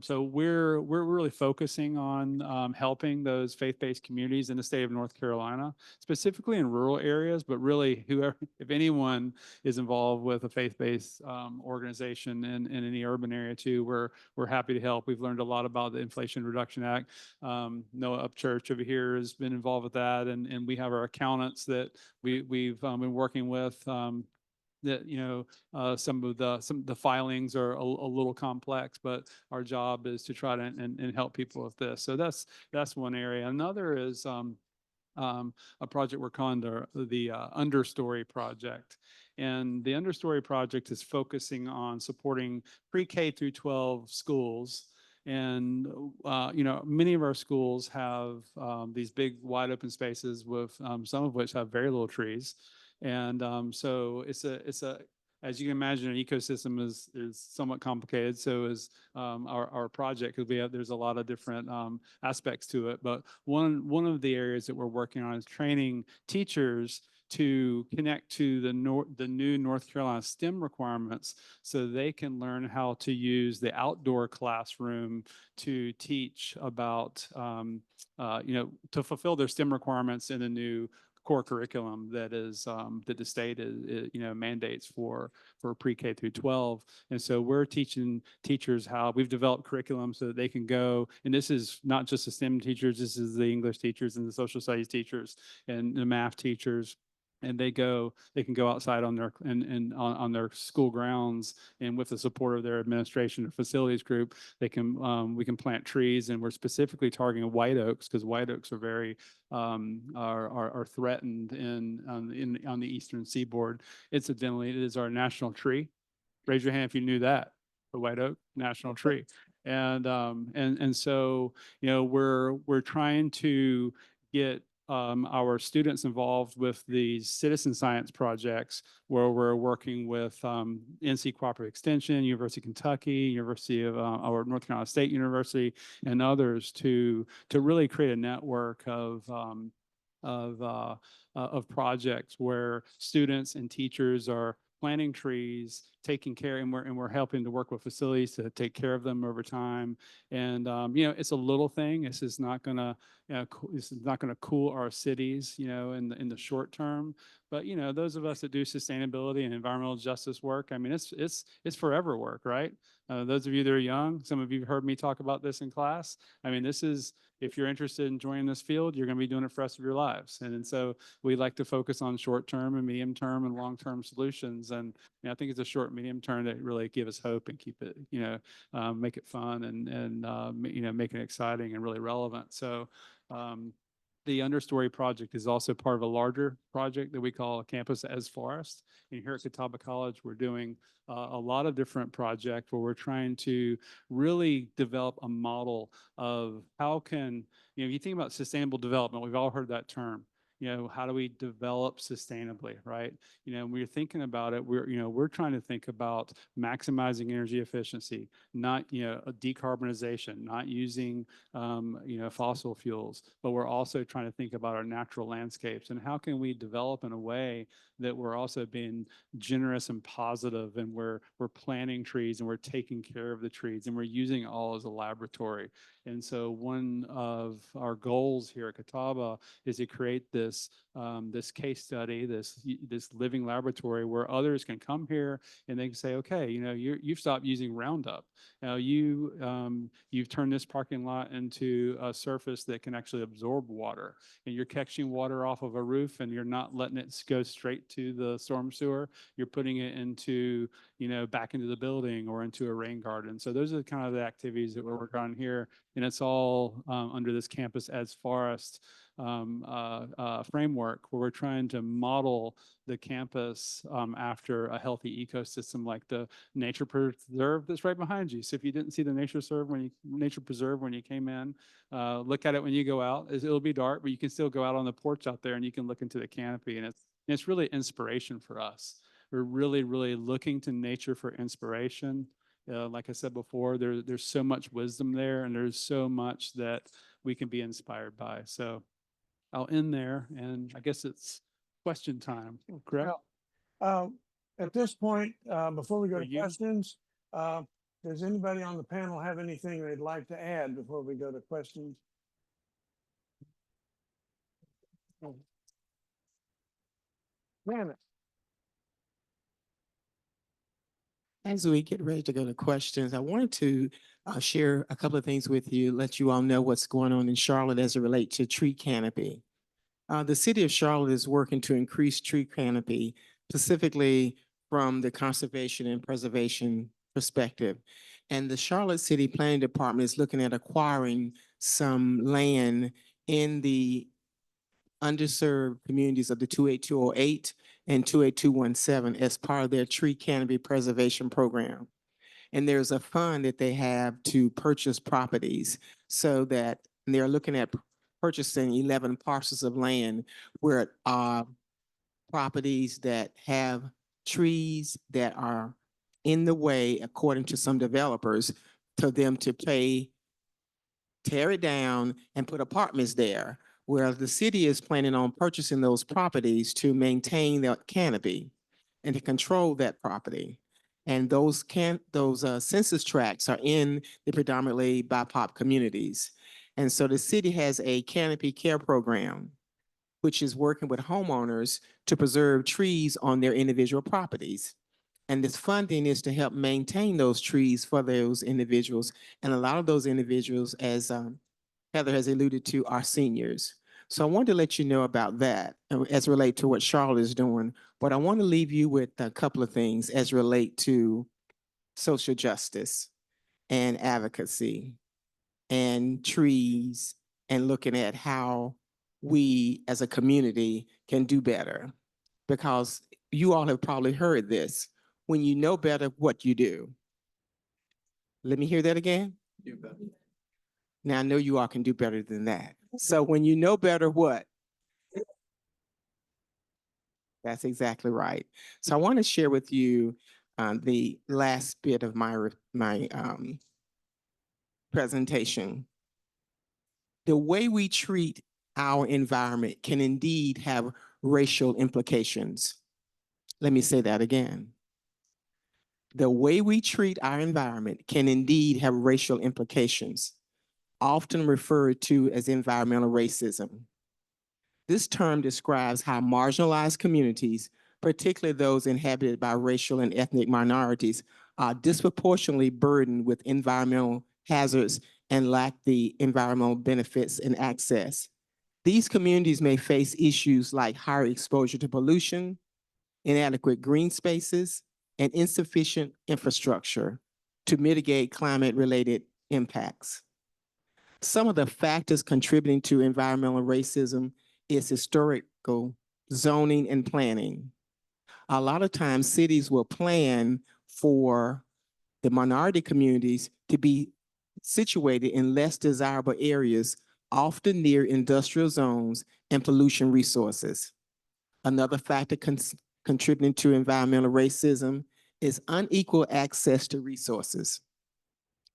So we're really focusing on helping those faith-based communities in the state of North Carolina, specifically in rural areas, but really whoever, if anyone is involved with a faith-based organization in any urban area too, we're happy to help. We've learned a lot about the Inflation Reduction Act. Noah Upchurch over here has been involved with that, and we have our accountants that we've been working with. That some of the filings are a little complex, but our job is to try to and help people with this. So that's one area. Another is a project we're calling the Understory Project. And the Understory Project is focusing on supporting pre-K through 12 schools. And, many of our schools have these big wide open spaces with some of which have very little trees. And so it's a, as you can imagine, an ecosystem is somewhat complicated. So is our project, because there's a lot of different aspects to it. But one of the areas that we're working on is training teachers to connect to the new North Carolina STEM requirements, so they can learn how to use the outdoor classroom to teach about, to fulfill their STEM requirements in the new core curriculum that is that the state is mandates for pre-K through 12. And so we're teaching teachers how we've developed curriculum so that they can go, and this is not just the STEM teachers, this is the English teachers and the social studies teachers and the math teachers. And they can go outside on their on their school grounds, and with the support of their administration or facilities group, we can plant trees. And we're specifically targeting white oaks because white oaks are very are threatened on the eastern seaboard. Incidentally, it is our national tree. Raise your hand if you knew that. The white oak, national tree. And so we're trying to get our students involved with these citizen science projects where we're working with NC Cooperative Extension, University of Kentucky, University of our North Carolina State University, and others to really create a network of projects where students and teachers are planting trees, taking care, and we're helping to work with facilities to take care of them over time. And it's a little thing. This is not gonna cool our cities, in the short term. But those of us that do sustainability and environmental justice work, I mean, it's forever work, right? Those of you that are young, some of you have heard me talk about this in class. I mean, this is, if you're interested in joining this field, you're going to be doing it for the rest of your lives. And so we like to focus on short-term and medium-term and long-term solutions. And I think it's a short, medium term that really give us hope and keep it, make it fun and make it exciting and really relevant. So the Understory Project is also part of a larger project that we call Campus as Forest. And here at Catawba College, we're doing a lot of different projects where we're trying to really develop a model of how can, if you think about sustainable development, we've all heard that term. How do we develop sustainably, right? When you're thinking about it, we're trying to think about maximizing energy efficiency, not, a decarbonization, not using, fossil fuels, but we're also trying to think about our natural landscapes and how can we develop in a way that we're also being generous and positive, and we're planting trees and we're taking care of the trees and we're using it all as a laboratory. And so one of our goals here at Catawba is to create this this case study, this living laboratory where others can come here and they can say, okay, you've stopped using Roundup. Now you've turned this parking lot into a surface that can actually absorb water, and you're catching water off of a roof and you're not letting it go straight to the storm sewer. You're putting it into, back into the building or into a rain garden. So those are kind of the activities that we're working on here. And it's all under this campus as forest framework, where we're trying to model the campus after a healthy ecosystem, like the nature preserve that's right behind you. So if you didn't see the nature preserve when you came in, look at it when you go out. It'll be dark, but you can still go out on the porch out there and you can look into the canopy, and it's really inspiration for us. We're really, really looking to nature for inspiration. Like I said before, there's so much wisdom there, and there's so much that we can be inspired by. So I'll end there, and I guess it's question time, correct? Well, At this point, before we go For to you? questions, does anybody on the panel have anything they'd like to add before we go to questions? Janet? As we get ready to go to questions, I wanted to share a couple of things with you, let you all know what's going on in Charlotte as it relates to tree canopy. The city of Charlotte is working to increase tree canopy, specifically from the conservation and preservation perspective. And the Charlotte City Planning Department is looking at acquiring some land in the underserved communities of the 28208 and 28217 as part of their tree canopy preservation program. And there's a fund that they have to purchase properties, so that they're looking at purchasing 11 parcels of land where properties that have trees that are in the way, according to some developers, for them to tear it down and put apartments there, where the city is planning on purchasing those properties to maintain the canopy and to control that property. And those census tracts are in the predominantly BIPOC communities. And so the city has a canopy care program, which is working with homeowners to preserve trees on their individual properties. And this funding is to help maintain those trees for those individuals. And a lot of those individuals, as Heather has alluded to, are seniors. So I wanted to let you know about that as relate to what Charlotte is doing. But I want to leave you with a couple of things as relate to social justice and advocacy and trees, and looking at how we as a community can do better. Because you all have probably heard this: when you know better, what you do. Let me hear that again. Do better. Now I know you all can do better than that. So when you know better, what? That's exactly right. So I want to share with you the last bit of my presentation. The way we treat our environment can indeed have racial implications. Let me say that again. The way we treat our environment can indeed have racial implications, often referred to as environmental racism. This term describes how marginalized communities, particularly those inhabited by racial and ethnic minorities, are disproportionately burdened with environmental hazards and lack the environmental benefits and access. These communities may face issues like higher exposure to pollution, inadequate green spaces, and insufficient infrastructure to mitigate climate-related impacts. Some of the factors contributing to environmental racism is historical zoning and planning. A lot of times cities will plan for the minority communities to be situated in less desirable areas, often near industrial zones and pollution resources. Another factor contributing to environmental racism is unequal access to resources.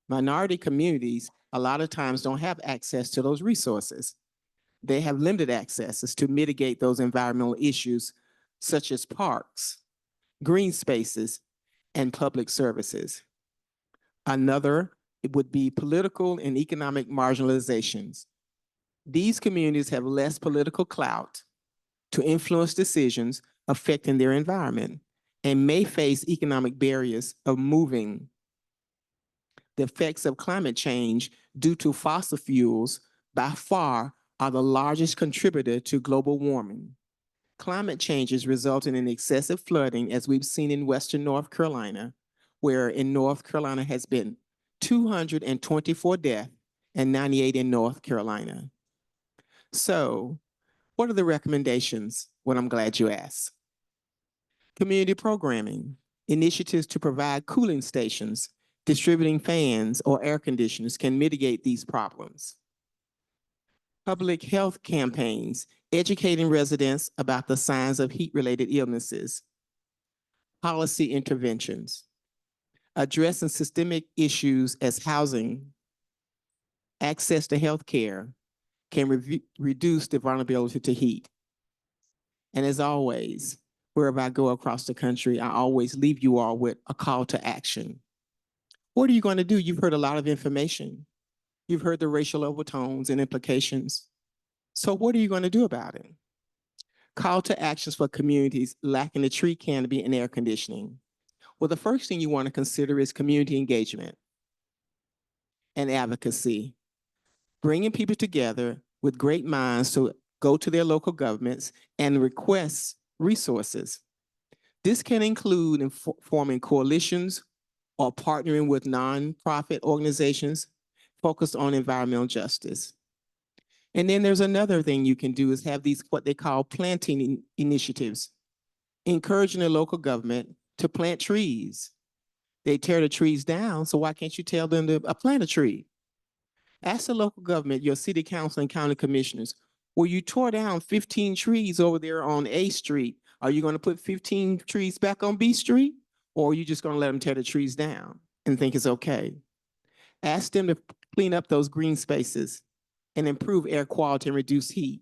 Minority communities a lot of times don't have access to those resources. They have limited accesses to mitigate those environmental issues, such as parks, green spaces, and public services. Another would be political and economic marginalizations. These communities have less political clout to influence decisions affecting their environment and may face economic barriers of moving. The effects of climate change due to fossil fuels by far are the largest contributor to global warming. Climate change is resulting in excessive flooding, as we've seen in Western North Carolina, where in North Carolina has been 224 deaths and 98 in North Carolina. So, what are the recommendations? Well, I'm glad you asked. Community programming, initiatives to provide cooling stations, distributing fans or air conditioners can mitigate these problems. Public health campaigns, educating residents about the signs of heat-related illnesses. Policy interventions, addressing systemic issues as housing, access to health care can reduce the vulnerability to heat. And as always, wherever I go across the country, I always leave you all with a call to action. What are you going to do? You've heard a lot of information. You've heard the racial overtones and implications. So what are you going to do about it? Call to actions for communities lacking the tree canopy and air conditioning. Well, the first thing you want to consider is community engagement and advocacy. Bringing people together with great minds to go to their local governments and request resources. This can include forming coalitions or partnering with nonprofit organizations focused on environmental justice. And then there's another thing you can do is have these, what they call planting initiatives, encouraging the local government to plant trees. They tear the trees down, so why can't you tell them to plant a tree? Ask the local government, your city council and county commissioners, well, you tore down 15 trees over there on A Street. Are you going to put 15 trees back on B Street? Or are you just going to let them tear the trees down and think it's okay? Ask them to clean up those green spaces and improve air quality and reduce heat.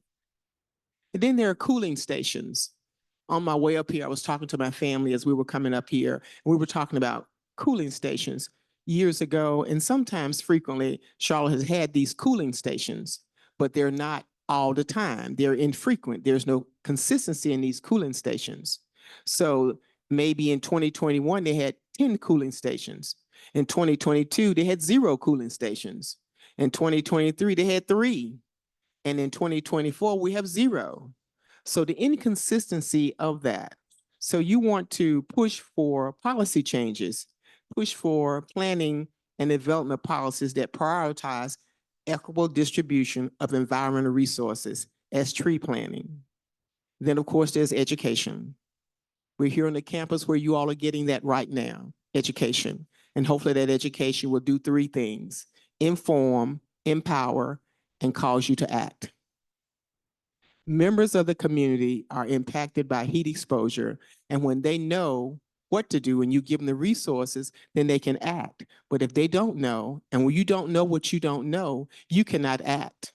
And then there are cooling stations. On my way up here, I was talking to my family as we were coming up here, and we were talking about cooling stations. Years ago, and sometimes frequently, Charlotte has had these cooling stations, but they're not all the time. They're infrequent. There's no consistency in these cooling stations. So maybe in 2021, they had 10 cooling stations. In 2022, they had 0 cooling stations. In 2023, they had 3. And in 2024, we have 0. So the inconsistency of that. So you want to push for policy changes, push for planning and development policies that prioritize equitable distribution of environmental resources as tree planting. Then, of course, there's education. We're here on the campus where you all are getting that right now, education. And hopefully that education will do 3 things: inform, empower, and cause you to act. Members of the community are impacted by heat exposure, and when they know what to do and you give them the resources, then they can act. But if they don't know, and when you don't know what you don't know, you cannot act.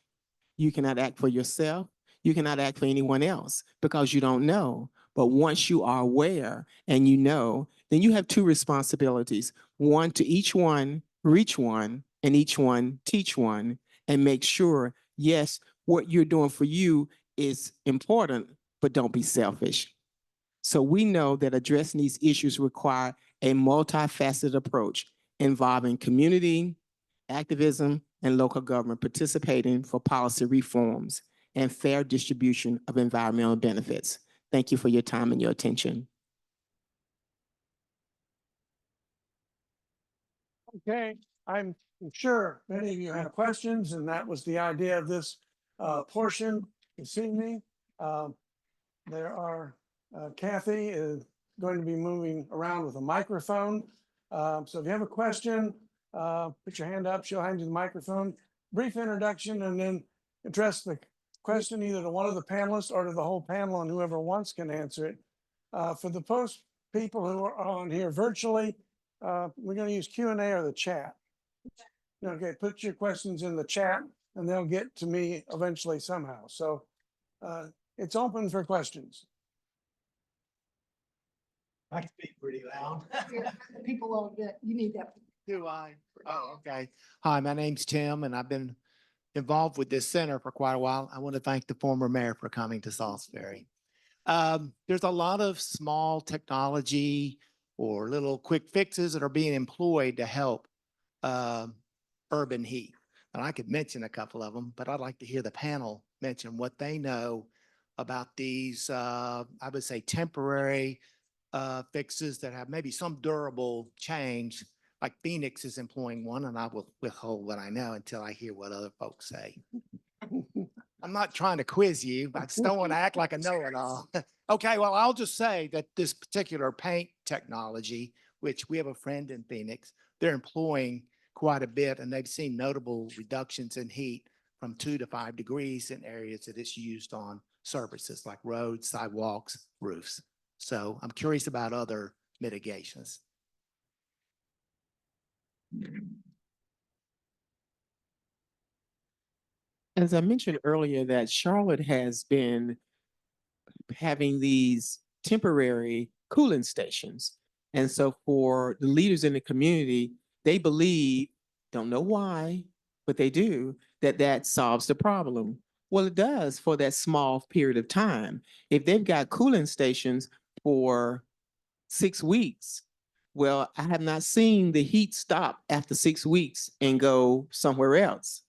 You cannot act for yourself. You cannot act for anyone else because you don't know. But once you are aware and you know, then you have 2 responsibilities. One, to each one, reach one, and each one, teach one, and make sure, yes, what you're doing for you is important, but don't be selfish. So we know that addressing these issues require a multifaceted approach involving community, activism, and local government participating for policy reforms and fair distribution of environmental benefits. Thank you for your time and your attention. Okay, I'm sure many of you have questions, and that was the idea of this portion this evening. There are, Kathy is going to be moving around with a microphone. So if you have a question, put your hand up, she'll hand you the microphone. Brief introduction, and then address the question either to one of the panelists or to the whole panel, and whoever wants can answer it. For the post people who are on here virtually, we're going to use Q&A or the chat. Okay, put your questions in the chat and they'll get to me eventually somehow. So it's open for questions. I speak pretty loud. People won't get, you need that. Do I? Oh, okay. Hi, my name's Tim, and I've been involved with this center for quite a while. I want to thank the former mayor for coming to Salisbury. There's a lot of small technology or little quick fixes that are being employed to help urban heat. And I could mention a couple of them, but I'd like to hear the panel mention what they know about these, I would say temporary fixes that have maybe some durable change, like Phoenix is employing one, and I will withhold what I know until I hear what other folks say. I'm not trying to quiz you, but I just don't want to act like a know-it-all. Okay, well, I'll just say that this particular paint technology, which we have a friend in Phoenix, they're employing quite a bit, and they've seen notable reductions in heat from 2 to 5 degrees in areas that it's used on surfaces like roads, sidewalks, roofs. So I'm curious about other mitigations. As I mentioned earlier, that Charlotte has been having these temporary cooling stations. And so for the leaders in the community, they believe, don't know why, but they do, that that solves the problem. Well, it does for that small period of time. If they've got cooling stations for 6 weeks, well, I have not seen the heat stop after 6 weeks and go somewhere else.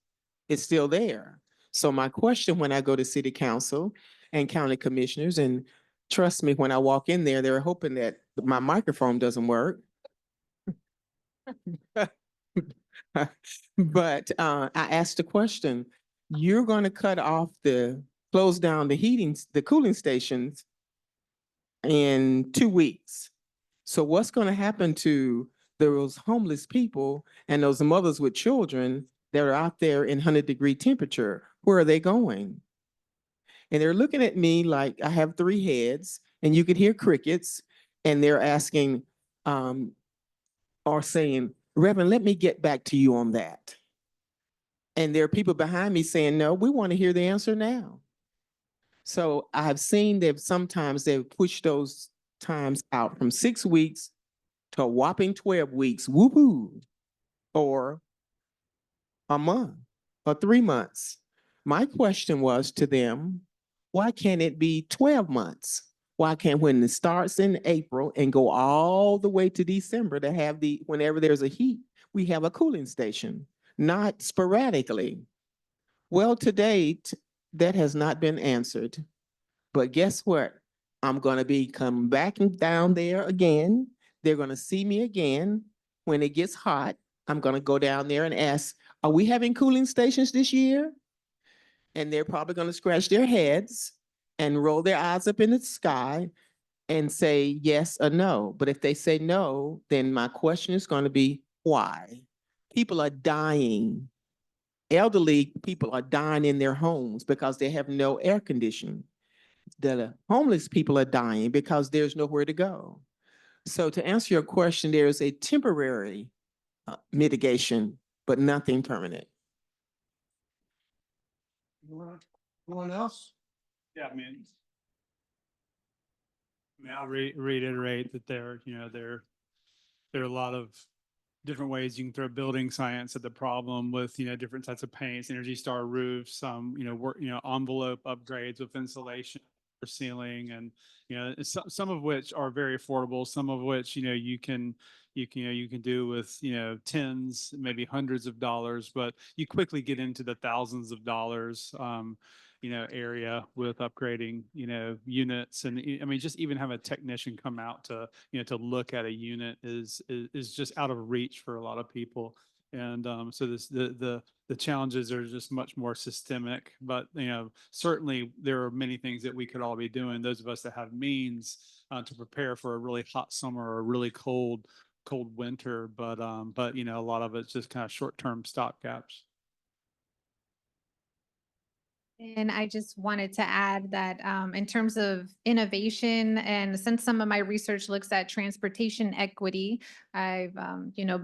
It's still there. So my question when I go to city council and county commissioners, and trust me, when I walk in there, they're hoping that my microphone doesn't work. But I asked the question, you're going to close down the cooling stations in 2 weeks. So what's going to happen to those homeless people and those mothers with children that are out there in 100-degree temperature? Where are they going? And they're looking at me like I have 3 heads and you could hear crickets, and they're asking or saying, Reverend, let me get back to you on that. And there are people behind me saying, no, we want to hear the answer now. So I have seen that sometimes they've pushed those times out from 6 weeks to a whopping 12 weeks, whoopoo, or a month or 3 months. My question was to them, why can't it be 12 months? Why can't, when it starts in April and go all the way to December, to have whenever there's a heat, we have a cooling station, not sporadically? Well, to date, that has not been answered. But guess what? I'm going to be coming back down there again. They're going to see me again. When it gets hot, I'm going to go down there and ask, are we having cooling stations this year? And they're probably going to scratch their heads and roll their eyes up in the sky and say yes or no. But if they say no, then my question is going to be, why? People are dying. Elderly people are dying in their homes because they have no air conditioning. The homeless people are dying because there's nowhere to go. So to answer your question, there is a temporary mitigation, but nothing permanent. Anyone else? Yeah, I'll reiterate that there are a lot of different ways you can throw building science at the problem with, different types of paints, Energy Star roofs, envelope upgrades with insulation or ceiling, and, some of which are very affordable, some of which, you can do with, tens, maybe hundreds of dollars, but you quickly get into the thousands of dollars, area with upgrading, units. And I mean, just even have a technician come out to, to look at a unit is just out of reach for a lot of people. And so the challenges are just much more systemic, but, certainly there are many things that we could all be doing. Those of us that have means to prepare for a really hot summer or a really cold winter, but a lot of it's just kind of short-term stopgaps. And I just wanted to add that in terms of innovation, and since some of my research looks at transportation equity, I've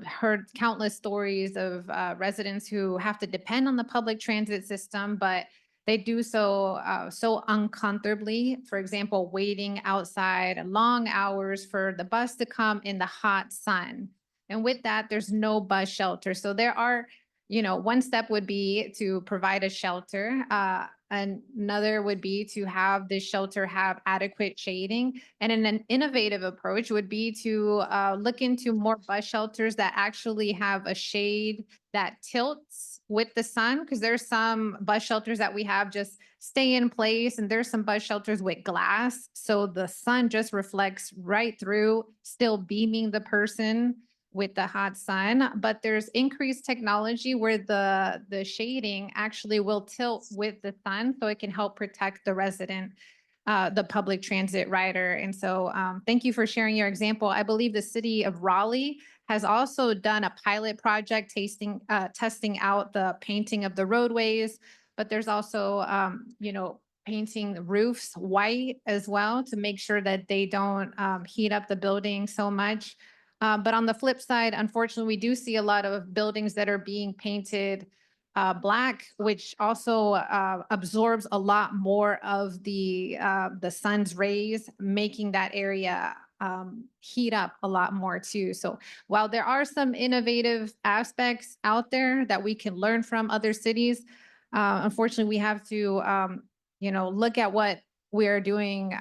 heard countless stories of residents who have to depend on the public transit system, but they do so so uncomfortably. For example, waiting outside long hours for the bus to come in the hot sun. And with that, there's no bus shelter. So there are one step would be to provide a shelter. Another would be to have the shelter have adequate shading. And an innovative approach would be to look into more bus shelters that actually have a shade that tilts with the sun, because there's some bus shelters that we have just stay in place, and there's some bus shelters with glass. So the sun just reflects right through, still beaming the person with the hot sun, but there's increased technology where the shading actually will tilt with the sun, so it can help protect the resident, the public transit rider. And so thank you for sharing your example. I believe the city of Raleigh has also done a pilot project testing out the painting of the roadways, but there's also painting the roofs white as well to make sure that they don't heat up the building so much. But on the flip side, unfortunately, we do see a lot of buildings that are being painted black, which also absorbs a lot more of the sun's rays, making that area heat up a lot more too. So while there are some innovative aspects out there that we can learn from other cities, unfortunately, we have to look at what we're doing,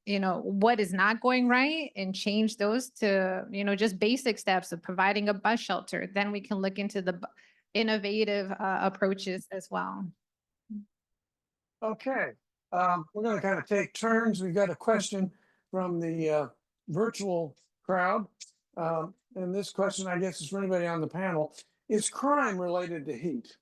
what is not going right, and change those to, just basic steps of providing a bus shelter. Then we can look into the innovative approaches as well. Okay, we're gonna kind of take turns. We've got a question from the virtual crowd. And this question, I guess, is for anybody on the panel. Is crime related to heat?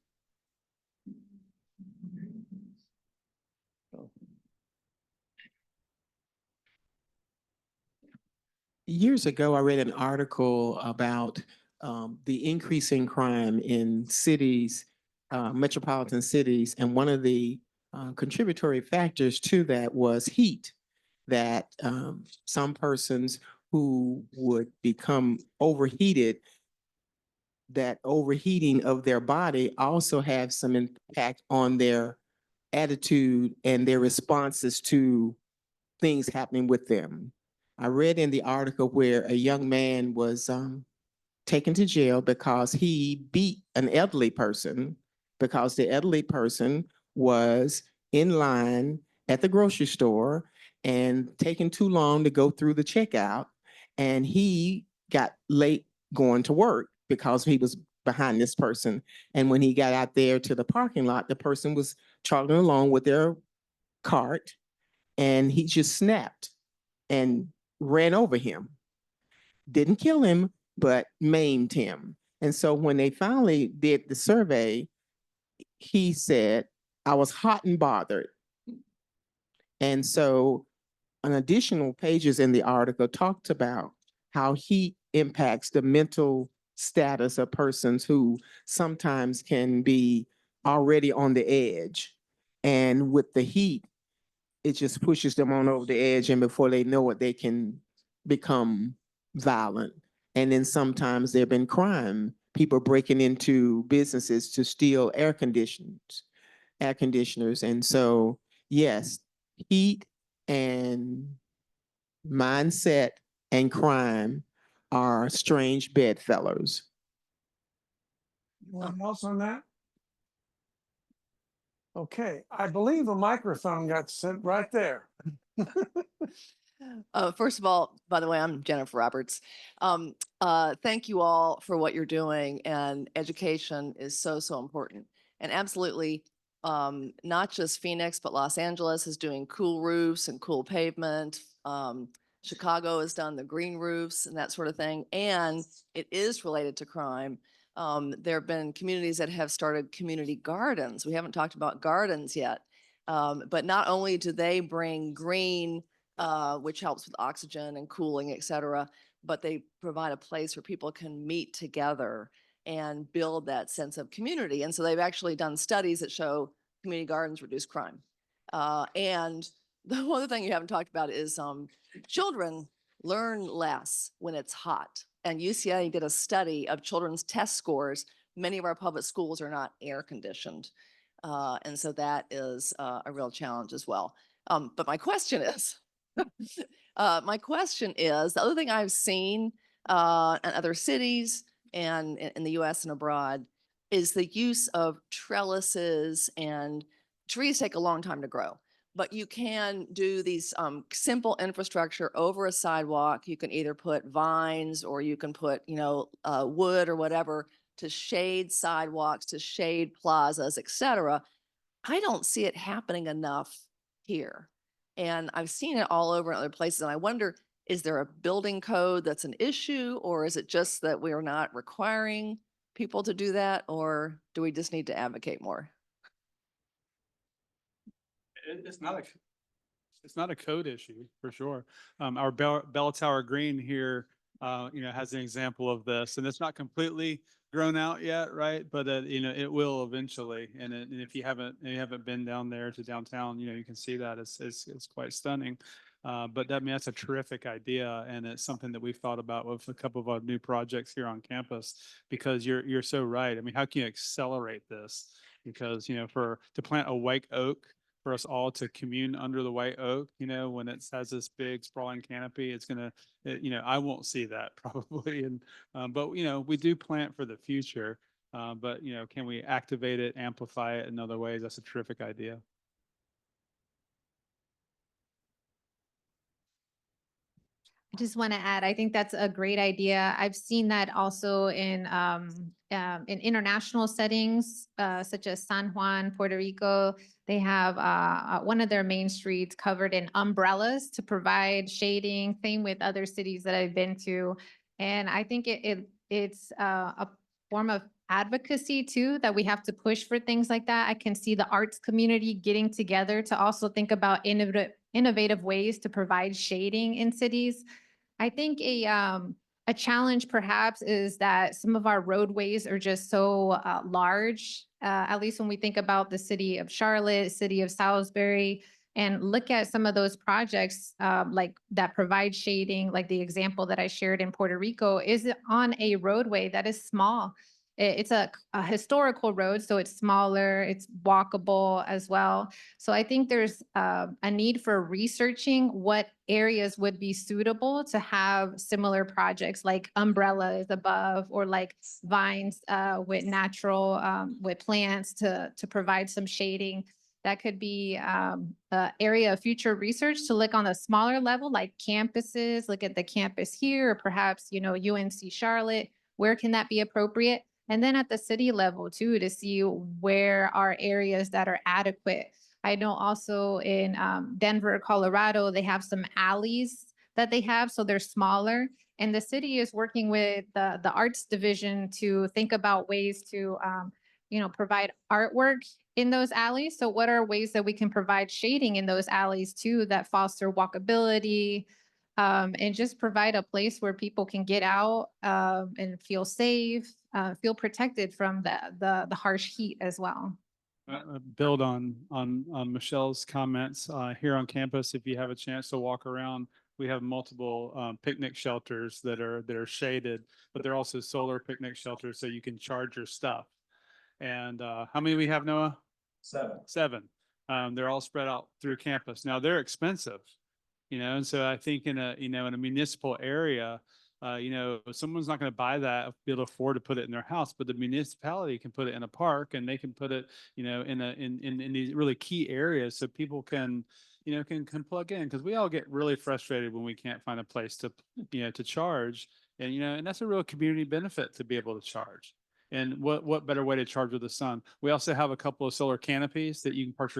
Years ago, I read an article about the increase in crime in cities, metropolitan cities, and one of the contributory factors to that was heat. That some persons who would become overheated, that overheating of their body also have some impact on their attitude and their responses to things happening with them. I read in the article where a young man was taken to jail because he beat an elderly person because the elderly person was in line at the grocery store and taking too long to go through the checkout. And he got late going to work because he was behind this person. And when he got out there to the parking lot, the person was trogging along with their cart, and he just snapped and ran over him. Didn't kill him, but maimed him. And so when they finally did the survey, he said, I was hot and bothered. And so an additional pages in the article talked about how heat impacts the mental status of persons who sometimes can be already on the edge. And with the heat, it just pushes them on over the edge, and before they know it, they can become violent. And then sometimes there have been crime, people breaking into businesses to steal air conditioners. And so, yes, heat and mindset and crime are strange bedfellows. Anyone else on that? Okay, I believe a microphone got sent right there. First of all, by the way, I'm Jennifer Roberts. Thank you all for what you're doing, and education is so, so important. And absolutely, not just Phoenix, but Los Angeles is doing cool roofs and cool pavement. Chicago has done the green roofs and that sort of thing. And it is related to crime. There have been communities that have started community gardens. We haven't talked about gardens yet. But not only do they bring green, which helps with oxygen and cooling, et cetera, but they provide a place where people can meet together and build that sense of community. And so they've actually done studies that show community gardens reduce crime. And the other thing you haven't talked about is children learn less when it's hot. And UCLA did a study of children's test scores. Many of our public schools are not air conditioned. And so that is a real challenge as well. But my question is, the other thing I've seen in other cities and in the US and abroad is the use of trellises and trees take a long time to grow, but you can do these simple infrastructure over a sidewalk. You can either put vines or you can put, wood or whatever to shade sidewalks, to shade plazas, et cetera. I don't see it happening enough here. And I've seen it all over in other places. And I wonder, is there a building code that's an issue, or is it just that we are not requiring people to do that, or do we just need to advocate more? It's not it's not a code issue for sure. Our Bell Tower Green here, has an example of this, and it's not completely grown out yet, right? But it will eventually. And if you haven't been down there to downtown, you can see that it's quite stunning. But I mean, that's a terrific idea, and it's something that we've thought about with a couple of our new projects here on campus. Because you're so right. I mean, how can you accelerate this? Because to plant a white oak, for us all to commune under the white oak, when it has this big sprawling canopy, it's gonna, I won't see that probably. And, but, we do plant for the future. But, can we activate it, amplify it in other ways? That's a terrific idea. I just want to add, I think that's a great idea. I've seen that also in international settings, such as San Juan, Puerto Rico. They have one of their main streets covered in umbrellas to provide shading. Same with other cities that I've been to, and I think it's a form of advocacy too, that we have to push for things like that. I can see the arts community getting together to also think about innovative ways to provide shading in cities. I think a challenge perhaps is that some of our roadways are just so large, at least when we think about the city of Charlotte, city of Salisbury, and look at some of those projects like that provide shading, like the example that I shared in Puerto Rico, is on a roadway that is small. It's a historical road, so it's smaller, it's walkable as well. So I think there's a need for researching what areas would be suitable to have similar projects like umbrellas above, or like vines with natural, with plants to provide some shading. That could be an area of future research to look on a smaller level, like campuses, look at the campus here, or perhaps, UNC Charlotte, where can that be appropriate? And then at the city level too, to see where are areas that are adequate. I know also in Denver, Colorado, they have some alleys that they have, so they're smaller. And the city is working with the arts division to think about ways to, provide artwork in those alleys. So what are ways that we can provide shading in those alleys too, that foster walkability, and just provide a place where people can get out and feel safe, feel protected from the harsh heat as well. Build on Michelle's comments here on campus. If you have a chance to walk around, we have multiple picnic shelters that are shaded, but they're also solar picnic shelters, so you can charge your stuff. And how many we have, Noah? Seven. They're all spread out through campus. Now they're expensive, and so I think in a municipal area, someone's not going to buy that, be able to afford to put it in their house, but the municipality can put it in a park, and they can put it, in these really key areas, so people can plug in, because we all get really frustrated when we can't find a place to, to charge, and that's a real community benefit to be able to charge. And what better way to charge with the sun? We also have a couple of solar canopies that you can park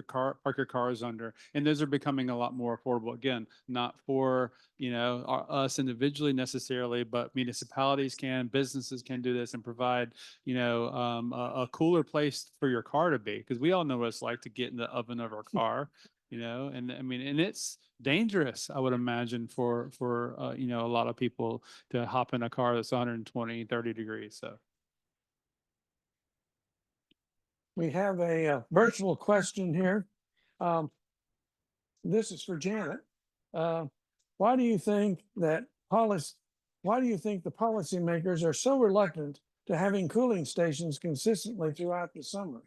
your cars under, and those are becoming a lot more affordable. Again, not for us individually necessarily, but municipalities can, businesses can do this and provide a cooler place for your car to be, because we all know what it's like to get in the oven of our car. And I mean, and it's dangerous, I would imagine, for a lot of people to hop in a car that's 120, 30 degrees. So. We have a virtual question here. This is for Janet. Why do you think the policymakers are so reluctant to having cooling stations consistently throughout the summer?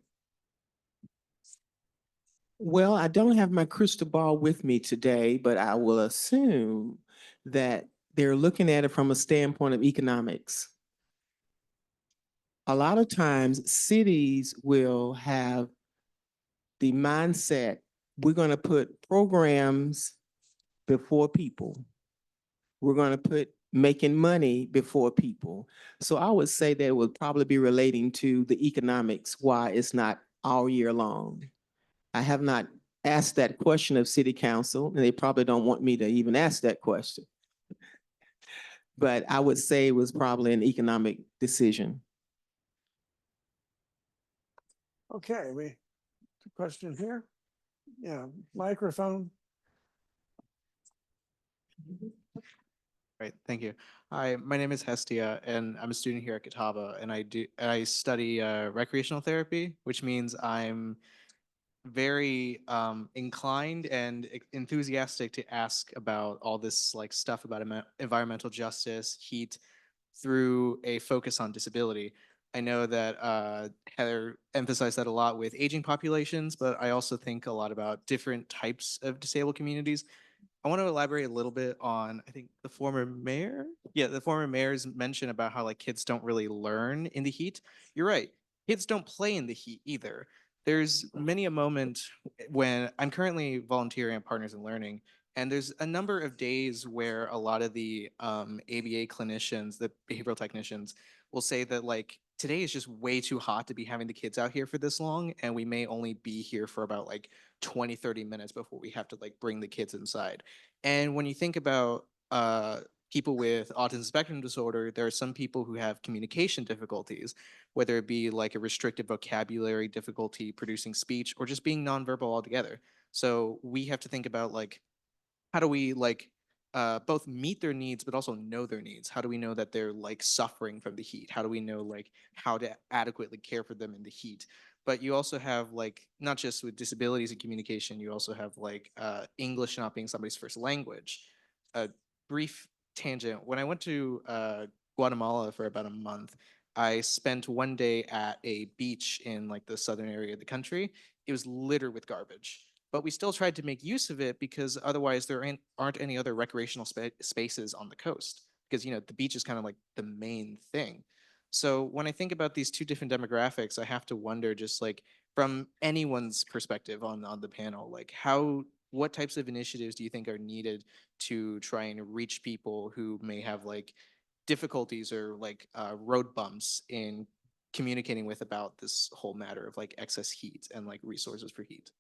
Well, I don't have my crystal ball with me today, but I will assume that they're looking at it from a standpoint of economics. A lot of times cities will have the mindset, we're going to put programs before people. We're going to put making money before people. So I would say that it would probably be relating to the economics, why it's not all year long. I have not asked that question of city council, and they probably don't want me to even ask that question. But I would say it was probably an economic decision. Okay, question here. Yeah, microphone. Right, thank you. Hi, my name is Hestia, and I'm a student here at Catawba, and I study recreational therapy, which means I'm very inclined and enthusiastic to ask about all this like stuff about environmental justice, heat, through a focus on disability. I know that Heather emphasized that a lot with aging populations, but I also think a lot about different types of disabled communities. I want to elaborate a little bit on, I think the former mayor? Yeah, the former mayor's mention about how like kids don't really learn in the heat. You're right. Kids don't play in the heat either. There's many a moment when I'm currently volunteering at Partners in Learning, and there's a number of days where a lot of the ABA clinicians, the behavioral technicians, will say that like today is just way too hot to be having the kids out here for this long, and we may only be here for about like 20, 30 minutes before we have to like bring the kids inside. And when you think about people with autism spectrum disorder, there are some people who have communication difficulties, whether it be like a restricted vocabulary difficulty producing speech or just being nonverbal altogether. So we have to think about like, how do we like both meet their needs but also know their needs? How do we know that they're like suffering from the heat? How do we know like how to adequately care for them in the heat? But you also have like not just with disabilities and communication, you also have like English not being somebody's first language. A brief tangent: when I went to Guatemala for about a month, I spent one day at a beach in like the southern area of the country. It was littered with garbage, but we still tried to make use of it because otherwise there aren't any other recreational spaces on the coast, because you know the beach is kind of like the main thing. So when I think about these two different demographics, I have to wonder, just like from anyone's perspective on the panel, like what types of initiatives do you think are needed to try and reach people who may have like difficulties or like road bumps in communicating with about this whole matter of like excess heat and like resources for heat?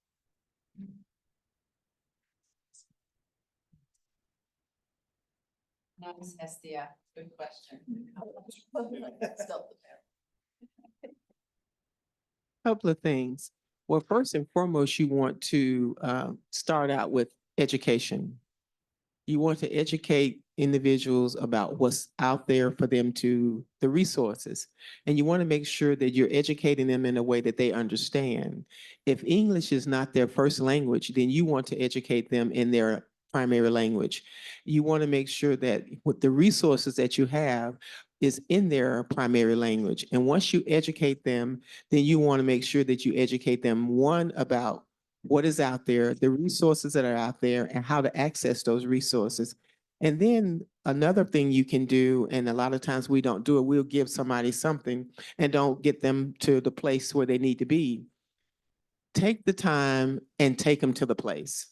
Nice, Hestia. Good question. Couple of things. Well, first and foremost, you want to start out with education. You want to educate individuals about what's out there for them to, the resources. And you want to make sure that you're educating them in a way that they understand. If English is not their first language, then you want to educate them in their primary language. You want to make sure that with the resources that you have is in their primary language. And once you educate them, then you want to make sure that you educate them, one, about what is out there, the resources that are out there, and how to access those resources. And then another thing you can do, and a lot of times we don't do it, we'll give somebody something and don't get them to the place where they need to be. Take the time and take them to the place.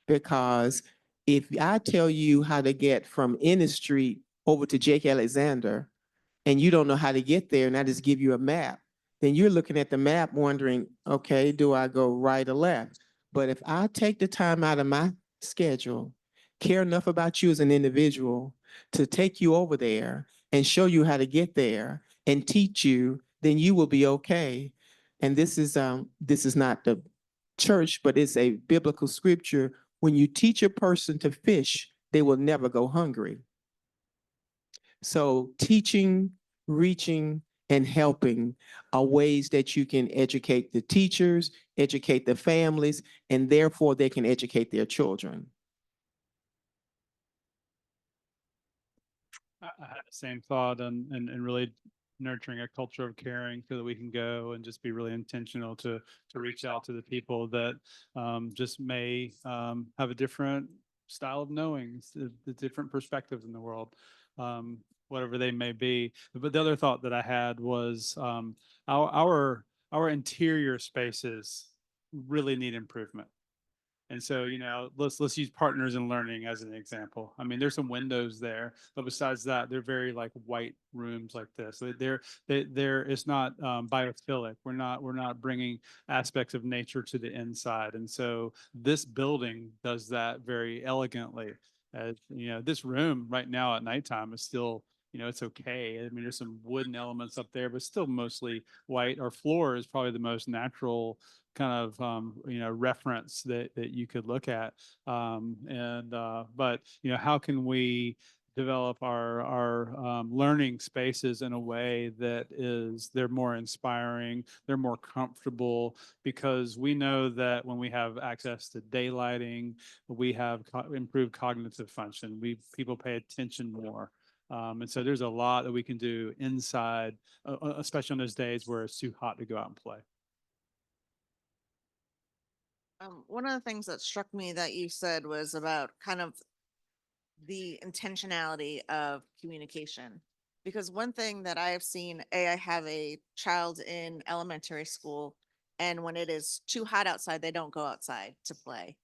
Because if I tell you how to get from Ennis Street over to Jake Alexander, and you don't know how to get there, and I just give you a map, then you're looking at the map wondering, okay, do I go right or left? But if I take the time out of my schedule, care enough about you as an individual to take you over there and show you how to get there and teach you, then you will be okay. And this is not the church, but it's a biblical scripture. When you teach a person to fish, they will never go hungry. So teaching, reaching, and helping are ways that you can educate the teachers, educate the families, and therefore they can educate their children. I had the same thought and really nurturing a culture of caring so that we can go and just be really intentional to reach out to the people that just may have a different style of knowing, the different perspectives in the world, whatever they may be. But the other thought that I had was our interior spaces really need improvement. And so, let's use partners in learning as an example. I mean, there's some windows there, but besides that, they're very like white rooms like this. It's not biophilic. We're not bringing aspects of nature to the inside. And so this building does that very elegantly. This room right now at nighttime is still, it's okay. I mean, there's some wooden elements up there, but still mostly white. Our floor is probably the most natural kind of reference that you could look at. But how can we develop our learning spaces in a way that they're more inspiring, they're more comfortable, because we know that when we have access to daylighting, we have improved cognitive function. People pay attention more. And so there's a lot that we can do inside, especially on those days where it's too hot to go out and play. One of the things that struck me that you said was about kind of the intentionality of communication. Because one thing that I have seen, I have a child in elementary school, and when it is too hot outside, they don't go outside to play.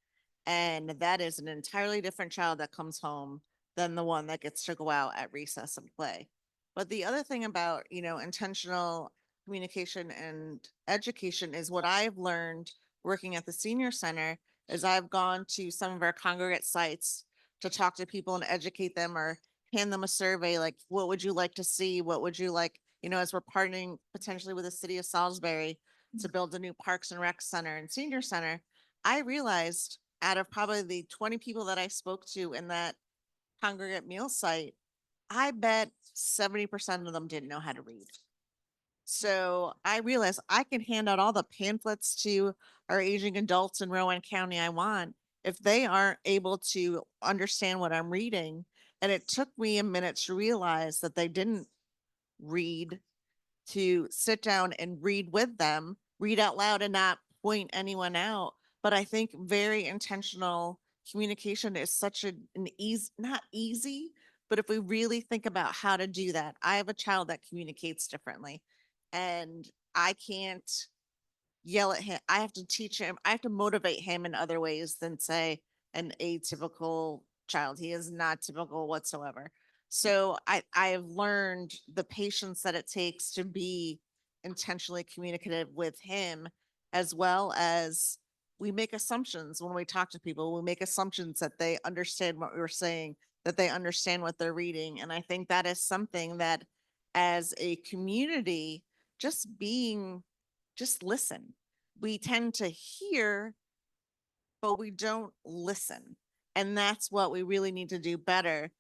And that is an entirely different child that comes home than the one that gets to go out at recess and play. But the other thing about, intentional communication and education is what I've learned working at the senior center is I've gone to some of our congregate sites to talk to people and educate them or hand them a survey like, what would you like to see? What would you like, as we're partnering potentially with the city of Salisbury to build a new Parks and Rec center and senior center. I realized out of probably the 20 people that I spoke to in that congregate meal site, I bet 70% of them didn't know how to read. So I realized I can hand out all the pamphlets to our aging adults in Rowan County I want if they aren't able to understand what I'm reading. And it took me a minute to realize that they didn't read, to sit down and read with them, read out loud and not point anyone out. But I think very intentional communication is such an easy, not easy, but if we really think about how to do that, I have a child that communicates differently and I can't yell at him. I have to teach him, I have to motivate him in other ways than say an atypical child. He is not typical whatsoever. So I have learned the patience that it takes to be intentionally communicative with him, as well as we make assumptions when we talk to people. We make assumptions that they understand what we're saying, that they understand what they're reading. And I think that is something that as a community, just listen. We tend to hear, but we don't listen. And that's what we really need to do better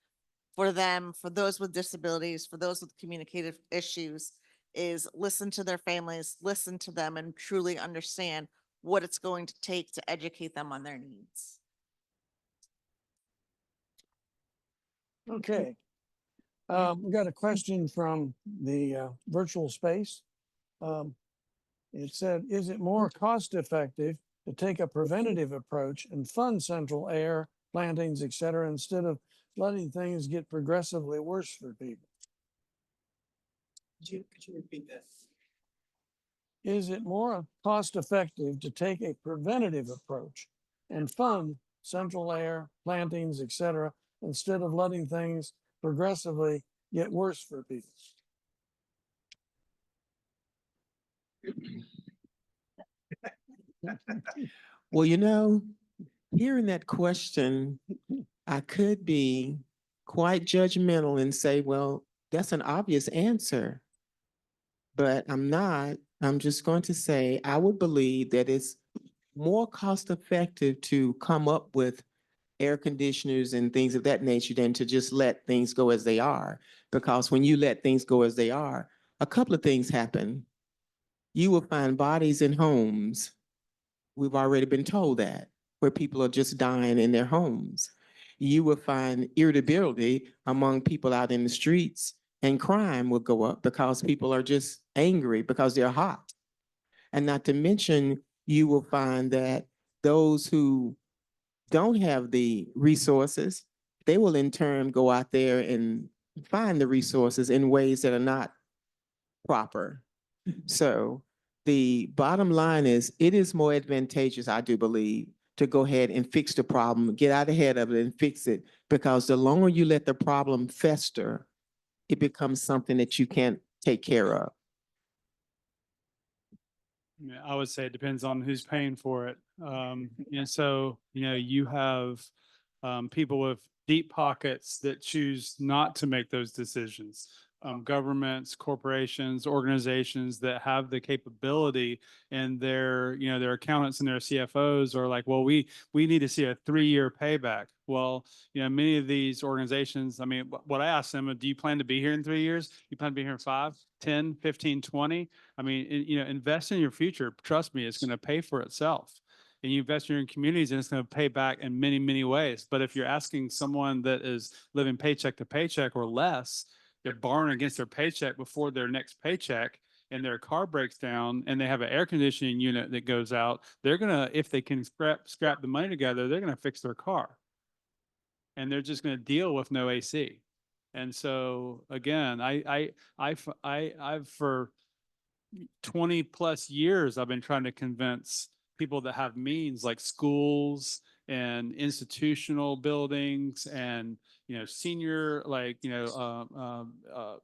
for them, for those with disabilities, for those with communicative issues, is listen to their families, listen to them, and truly understand what it's going to take to educate them on their needs. Okay. We got a question from the virtual space. It said, is it more cost effective to take a preventative approach and fund central air, plantings, et cetera, instead of letting things get progressively worse for people? Could you repeat that? Is it more cost effective to take a preventative approach and fund central air, plantings, et cetera, instead of letting things progressively get worse for people? Well, hearing that question, I could be quite judgmental and say, well, that's an obvious answer. But I'm not. I'm just going to say I would believe that it's more cost effective to come up with air conditioners and things of that nature than to just let things go as they are. Because when you let things go as they are, a couple of things happen. You will find bodies in homes. We've already been told that, where people are just dying in their homes. You will find irritability among people out in the streets, and crime will go up because people are just angry because they're hot. And not to mention, you will find that those who don't have the resources, they will in turn go out there and find the resources in ways that are not proper. So the bottom line is, it is more advantageous, I do believe, to go ahead and fix the problem, get out ahead of it and fix it. Because the longer you let the problem fester, it becomes something that you can't take care of. Yeah, I would say it depends on who's paying for it. And so, you have people with deep pockets that choose not to make those decisions. Governments, corporations, organizations that have the capability, and their accountants and their CFOs are like, well, we need to see a 3-year payback. Well, many of these organizations, I mean, what I ask them, do you plan to be here in 3 years? You plan to be here in 5, 10, 15, 20? I mean, invest in your future. Trust me, it's going to pay for itself. And you invest in your communities, and it's going to pay back in many, many ways. But if you're asking someone that is living paycheck to paycheck or less, they're borrowing against their paycheck before their next paycheck, and their car breaks down and they have an air conditioning unit that goes out, they're going to, if they can scrap the money together, they're going to fix their car. And they're just going to deal with no AC. And so again, I've for 20 plus years, I've been trying to convince people that have means, like schools and institutional buildings and, senior,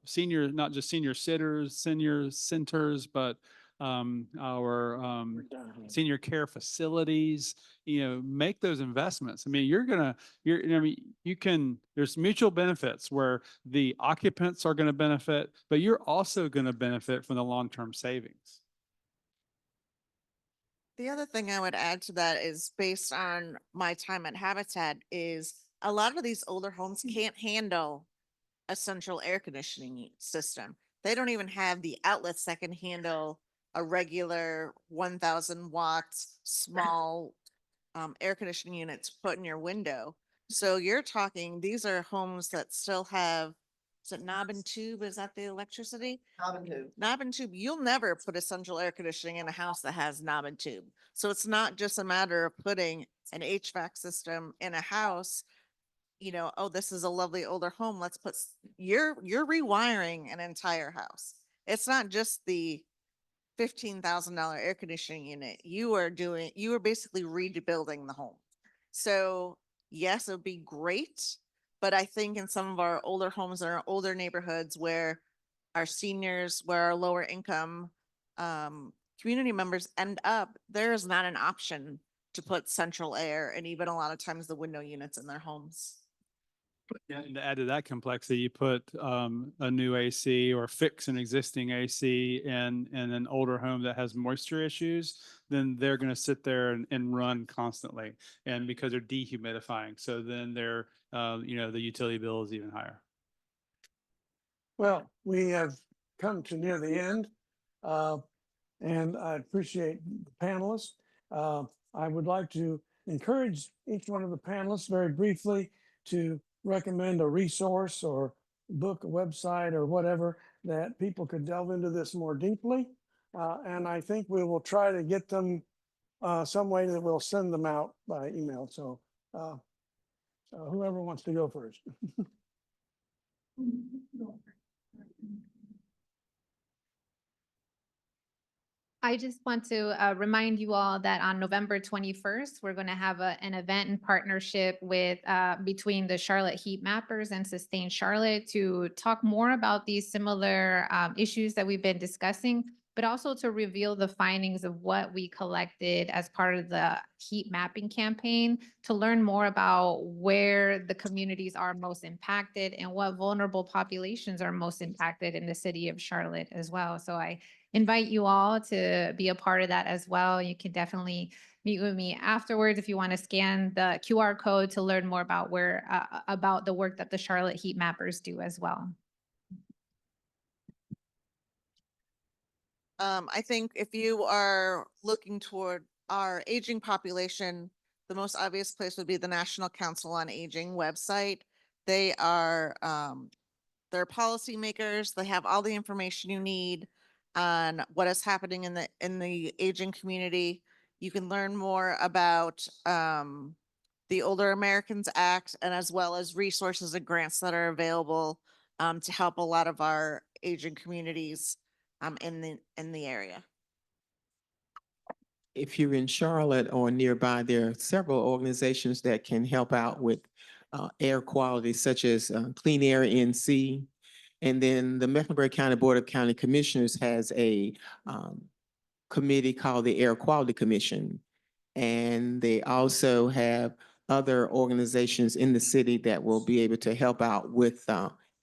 senior, not just senior senior centers, but our senior care facilities, make those investments. I mean, there's mutual benefits where the occupants are going to benefit, but you're also going to benefit from the long-term savings. The other thing I would add to that is, based on my time at Habitat, is a lot of these older homes can't handle a central air conditioning system. They don't even have the outlets that can handle a regular 1,000 watts small air conditioning unit to put in your window. So you're talking, these are homes that still have, is it knob and tube? Is that the electricity? Knob and tube. Knob and tube. You'll never put a central air conditioning in a house that has knob and tube. So it's not just a matter of putting an HVAC system in a house. Oh, this is a lovely older home. Let's put, you're rewiring an entire house. It's not just the $15,000 air conditioning unit. You are basically rebuilding the home. So yes, it would be great. But I think in some of our older homes and our older neighborhoods, where our seniors, where our lower income community members end up, there is not an option to put central air and even a lot of times the window units in their homes. Yeah, and to add to that complexity, you put a new AC or fix an existing AC in an older home that has moisture issues, then they're going to sit there and run constantly, and because they're dehumidifying. So then the utility bill is even higher. Well, we have come to near the end, and I appreciate the panelists. I would like to encourage each one of the panelists very briefly to recommend a resource or book, a website, or whatever that people could delve into this more deeply. And I think we will try to get them some way that we'll send them out by email. So whoever wants to go first. I just want to remind you all that on November 21st, we're going to have an event in partnership with between the Charlotte Heat Mappers and Sustain Charlotte to talk more about these similar issues that we've been discussing, but also to reveal the findings of what we collected as part of the heat mapping campaign, to learn more about where the communities are most impacted and what vulnerable populations are most impacted in the city of Charlotte as well. So I invite you all to be a part of that as well. You can definitely meet with me afterwards if you want to scan the QR code to learn more about about the work that the Charlotte Heat Mappers do as well. I think if you are looking toward our aging population, the most obvious place would be the National Council on Aging website. They are they're policymakers. They have all the information you need on what is happening in the aging community. You can learn more about the Older Americans Act, and as well as resources and grants that are available to help a lot of our aging communities in the area. if you're in Charlotte or nearby, there are several organizations that can help out with air quality, such as Clean Air NC. And then the Mecklenburg County Board of County Commissioners has a committee called the Air Quality Commission. And they also have other organizations in the city that will be able to help out with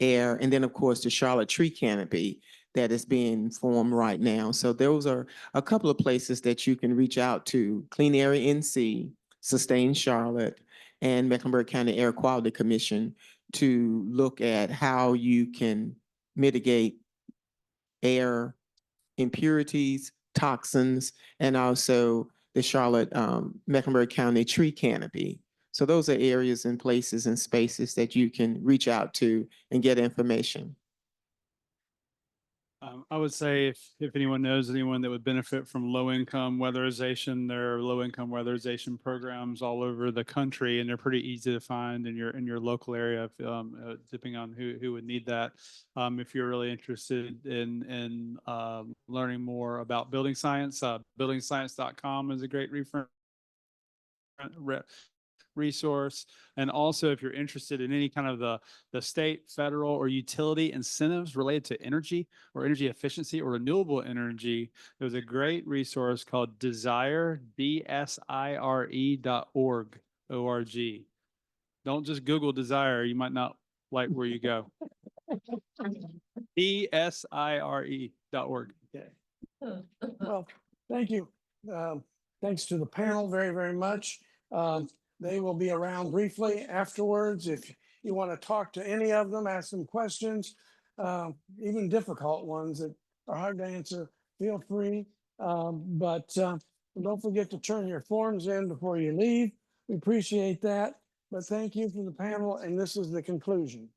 air. And then, of course, the Charlotte Tree Canopy that is being formed right now. So those are a couple of places that you can reach out to: Clean Air NC, Sustain Charlotte, and Mecklenburg County Air Quality Commission, to look at how you can mitigate air impurities, toxins, and also the Charlotte Mecklenburg County Tree Canopy. So those are areas and places and spaces that you can reach out to and get information. I would say if anyone knows anyone that would benefit from low-income weatherization, there are low-income weatherization programs all over the country, and they're pretty easy to find in your local area, depending on who would need that. If you're really interested in learning more about building science, buildingscience.com is a great resource. And also, if you're interested in any kind of the state, federal, or utility incentives related to energy or energy efficiency or renewable energy, there's a great resource called Desire, DSIRE.org, O-R-G. Don't just Google Desire. You might not like where you go. DSIRE.org. Well, thank you. Thanks to the panel very, very much. They will be around briefly afterwards. If you want to talk to any of them, ask them questions, even difficult ones that are hard to answer, feel free. But don't forget to turn your forms in before you leave. We appreciate that. But thank you for the panel, and this is the conclusion.